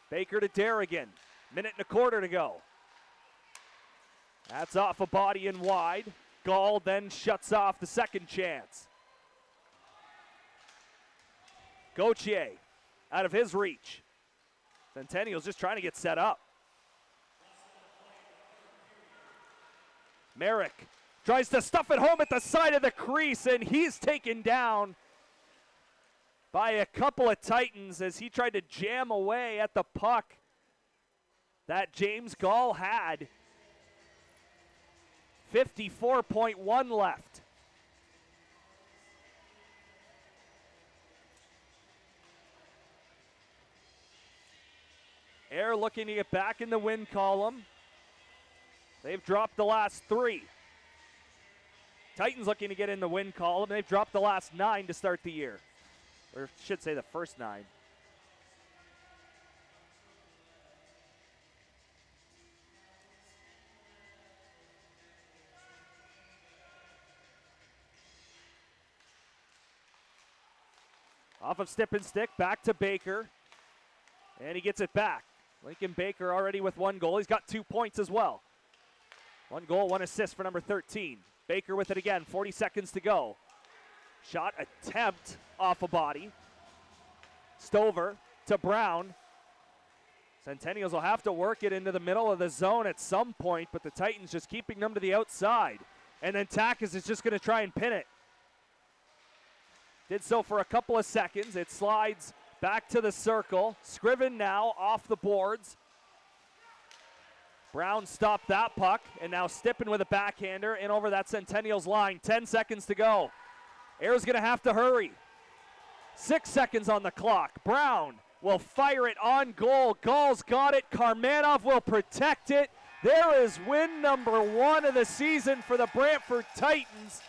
Baker to Derrigan. Minute and a quarter to go. That's off a body and wide. Gall then shuts off the second chance. Gauthier out of his reach. Centennials just trying to get set up. Merrick tries to stuff it home at the side of the crease, and he's taken down by a couple of Titans as he tried to jam away at the puck that James Gall had. 54.1 left. Ayer looking to get back in the win column. They've dropped the last three. Titans looking to get in the win column. They've dropped the last 9 to start the year. Or should say the first 9. Off of stip and stick, back to Baker. And he gets it back. Lincoln Baker already with 1 goal. He's got 2 points as well. 1 goal, 1 assist for number 13. Baker with it again, 40 seconds to go. Shot attempt off a body. Stover to Brown. Centennials will have to work it into the middle of the zone at some point, but the Titans just keeping them to the outside. And then Takis is just going to try and pin it. Did so for a couple of seconds. It slides back to the circle. Scriven now off the boards. Brown stopped that puck, and now Stippen with a backhander in over that Centennials line. 10 seconds to go. Ayer's going to have to hurry. 6 seconds on the clock. Brown will fire it on goal. Gall's got it. Karmanov will protect it. There is win number 1 of the season for the Brantford Titans.